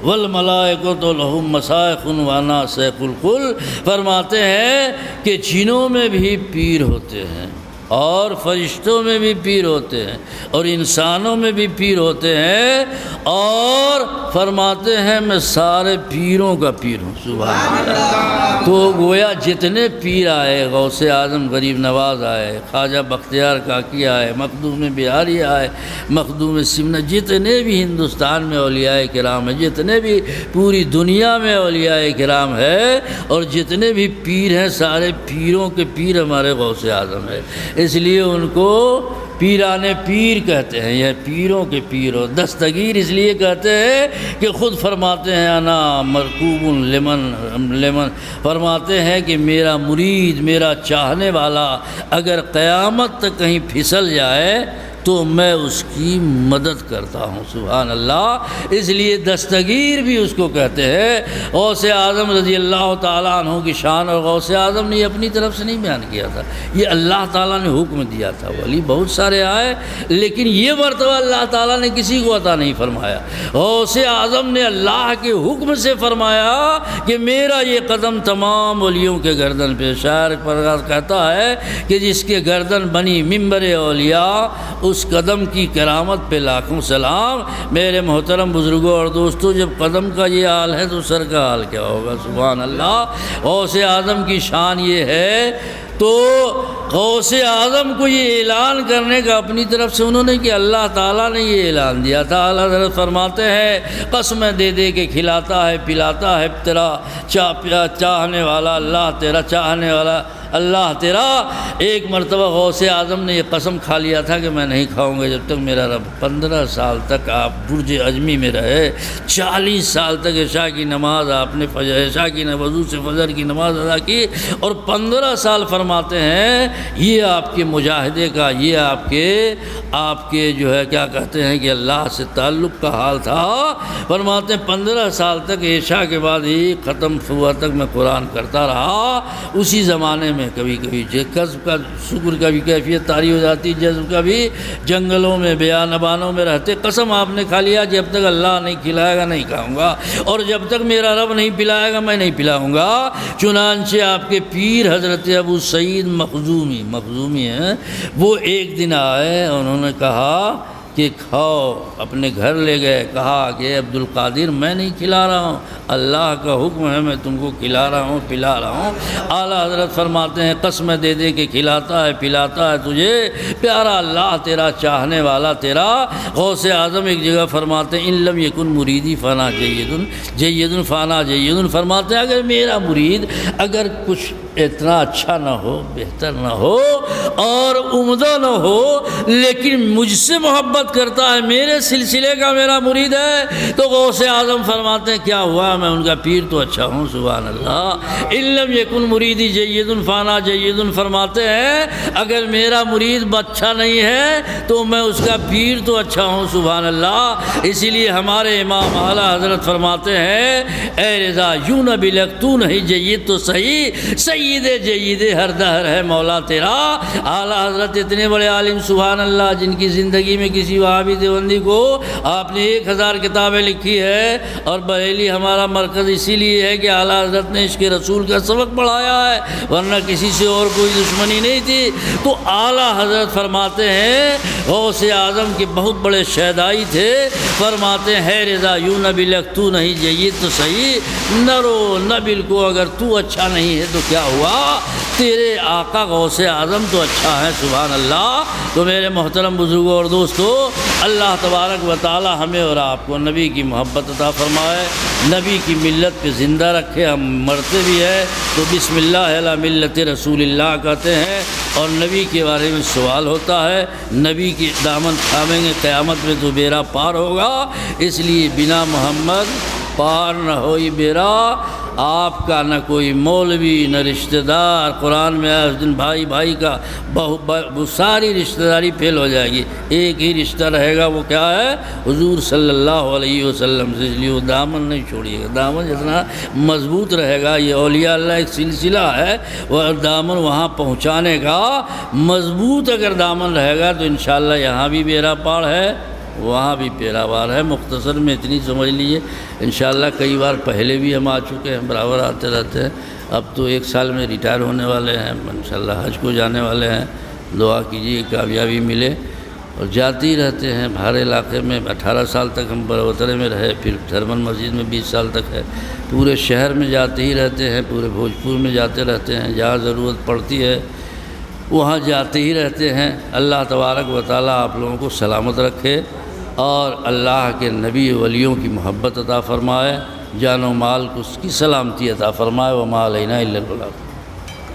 والملائکۃ لہم مسائق وانا سیق الکل، فرماتے ہیں کہ جنوں میں بھی پیر ہوتے ہیں اور فرشتوں میں بھی پیر ہوتے ہیں اور انسانوں میں بھی پیر ہوتے ہیں، اور فرماتے ہیں میں سارے پیروں کا پیر ہوں، سبحان اللہ۔ تو گویا جتنے پیر آئے، غوث اعظم غریب نواز آئے، خواجہ بختیار کاکی آئے، مخدوم بہاری آئے، مخدوم سمنا، جتنے بھی ہندوستان میں اولیاء کرام ہیں، جتنے بھی پوری دنیا میں اولیاء کرام ہے، اور جتنے بھی پیر ہیں سارے پیروں کے پیر ہمارے غوث اعظم ہے، اس لیے ان کو پیران پیر کہتے ہیں، یہ پیروں کے پیر، اور دستگیر اس لیے کہتے ہیں کہ خود فرماتے ہیں انا مرکوب لمن، فرماتے ہیں کہ میرا مرید، میرا چاہنے والا اگر قیامت تک کہیں پھسل جائے تو میں اس کی مدد کرتا ہوں، سبحان اللہ۔ اس لیے دستگیر بھی اس کو کہتے ہیں۔ غوث اعظم رضی اللہ تعالیٰ عنہ کی شان، اور غوث اعظم نے یہ اپنی طرف سے نہیں بیان کیا تھا، یہ اللہ تعالیٰ نے حکم دیا تھا۔ ولی بہت سارے آئے لیکن یہ مرتبہ اللہ تعالیٰ نے کسی کو عطا نہیں فرمایا۔ غوث اعظم نے اللہ کے حکم سے فرمایا کہ میرا یہ قدم تمام ولیوں کے گردن پہ، شاعر پرغاز کہتا ہے کہ جس کے گردن بنی منبر اولیاء اس قدم کی کرامت پہ لاکھوں سلام۔ میرے محترم بزرگوں اور دوستوں، جب قدم کا یہ حال ہے تو سر کا حال کیا ہوگا، سبحان اللہ۔ غوث اعظم کی شان یہ ہے، تو غوث اعظم کو یہ اعلان کرنے کا اپنی طرف سے انہوں نے کہ اللہ تعالیٰ نے یہ اعلان دیا تھا۔ اللہ حضرت فرماتے ہیں قسمیں دے دے کے کھلاتا ہے پلاتا ہے تیرا چاہنے والا اللہ، تیرا چاہنے والا اللہ تیرا۔ ایک مرتبہ غوث اعظم نے یہ قسم کھا لیا تھا کہ میں نہیں کھاؤں گا جب تک میرا رب 15 سال تک آپ برج اجمی میں رہے، 40 سال تک عشاء کی نماز آپ نے عشاء کی وضو سے فجر کی نماز ادا کی، اور 15 سال فرماتے ہیں یہ آپ کے مجاہدے کا، یہ آپ کے جو ہے کیا کہتے ہیں کہ اللہ سے تعلق کا حال تھا۔ فرماتے ہیں 15 سال تک عشاء کے بعد ہی ختم صبح تک میں قرآن کرتا رہا۔ اسی زمانے میں کبھی کبھی کسب کا شکر کا بھی کیفیت طاری ہو جاتی، جذب کا بھی، جنگلوں میں بیابانوں میں رہتے، قسم آپ نے کھا لیا جب تک اللہ نہیں کھلائے گا نہیں کھاؤں گا، اور جب تک میرا رب نہیں پلائے گا میں نہیں پلاؤں گا۔ چنانچہ آپ کے پیر حضرت ابو سعید مخزومی ہیں، وہ ایک دن آئے، انہوں نے کہا کہ کھاؤ، اپنے گھر لے گئے، کہا کہ عبد القادر میں نہیں کھلا رہا ہوں، اللہ کا حکم ہے میں تم کو کھلا رہا ہوں پلا رہا ہوں۔ اعلیٰ حضرت فرماتے ہیں قسمیں دے دے کے کھلاتا ہے پلاتا ہے تجھے پیارا اللہ تیرا چاہنے والا تیرا غوث اعظم۔ ایک جگہ فرماتے ہیں ان لم یکن مریدی فانا جید فانا جید، فرماتے ہیں اگر میرا مرید اگر کچھ اتنا اچھا نہ ہو، بہتر نہ ہو اور عمدہ نہ ہو، لیکن مجھ سے محبت کرتا ہے، میرے سلسلے کا میرا مرید ہے، تو غوث اعظم فرماتے ہیں کیا ہوا، میں ان کا پیر تو اچھا ہوں، سبحان اللہ۔ ان لم یکن مریدی جید فانا جید، فرماتے ہیں اگر میرا مرید اچھا نہیں ہے تو میں اس کا پیر تو اچھا ہوں، سبحان اللہ۔ اسی لیے ہمارے امام اعلیٰ حضرت فرماتے ہیں اے رضا یوں نہ بلک تو نہیں جید تو صحیح، سید جید ہر دہر ہے مولا تیرا۔ اعلیٰ حضرت اتنے بڑے عالم سبحان اللہ، جن کی زندگی میں کسی وہابی دیوبندی کو آپ نے 1000 کتابیں لکھی ہے، اور بریلی ہمارا مرکز اسی لیے ہے کہ اعلیٰ حضرت نے عشق رسول کا سبق پڑھایا ہے، ورنہ کسی سے اور کوئی دشمنی نہیں تھی۔ تو اعلیٰ حضرت فرماتے ہیں غوث اعظم کے بہت بڑے شہدائی تھے، فرماتے ہیں ہے رضا یوں نہ بلک تو نہیں جید تو صحیح، نہ رو نہ بل کو اگر تو اچھا نہیں ہے تو کیا ہوا، تیرے آقا غوث اعظم تو اچھا ہے، سبحان اللہ۔ تو میرے محترم بزرگوں اور دوستو، اللہ تبارک و تعالی ہمیں اور آپ کو نبی کی محبت عطا فرمائے، نبی کی ملت پہ زندہ رکھے۔ ہم مرتے بھی ہیں تو بسم اللہ علی ملت رسول اللہ کہتے ہیں، اور نبی کے بارے میں سوال ہوتا ہے، نبی کی دامن تھامیں گے قیامت میں تو بیڑا پار ہوگا، اس لیے بنا محمد پار نہ ہوئی بیڑا آپ کا، نہ کوئی مولوی نہ رشتہ دار۔ قرآن میں اس دن بھائی بھائی کا ساری رشتہ داری فیل ہو جائے گی، ایک ہی رشتہ رہے گا، وہ کیا ہے، حضور صلی اللہ علیہ وسلم سے، اس لیے وہ دامن نہیں چھوڑیے گا، دامن جتنا مضبوط رہے گا، یہ اولیاء اللہ ایک سلسلہ ہے، وہ دامن وہاں پہنچانے کا مضبوط اگر دامن رہے گا تو انشاءاللہ یہاں بھی بیڑا پار ہے وہاں بھی پیراوار ہے۔ مختصر میں اتنی سمجھ لیجئے، انشاءاللہ کئی بار پہلے بھی ہم آ چکے ہیں، برابر آتے رہتے ہیں، اب تو 1 سال میں ریٹائر ہونے والے ہیں، انشاءاللہ حج کو جانے والے ہیں، دعا کیجیے کامیابی ملے، اور جاتے ہی رہتے ہیں ہر علاقے میں۔ 18 سال تک ہم بروترے میں رہے، پھر تھرمن مسجد میں 20 سال تک ہے، پورے شہر میں جاتے ہی رہتے ہیں، پورے بھوجپور میں جاتے رہتے ہیں، جہاں ضرورت پڑتی ہے وہاں جاتے ہی رہتے ہیں۔ اللہ تبارک و تعالیٰ آپ لوگوں کو سلامت رکھے، اور اللہ کے نبی ولیوں کی محبت عطا فرمائے، جان و مال کو اس کی سلامتی عطا فرمائے، وما علینا الا البلاغ۔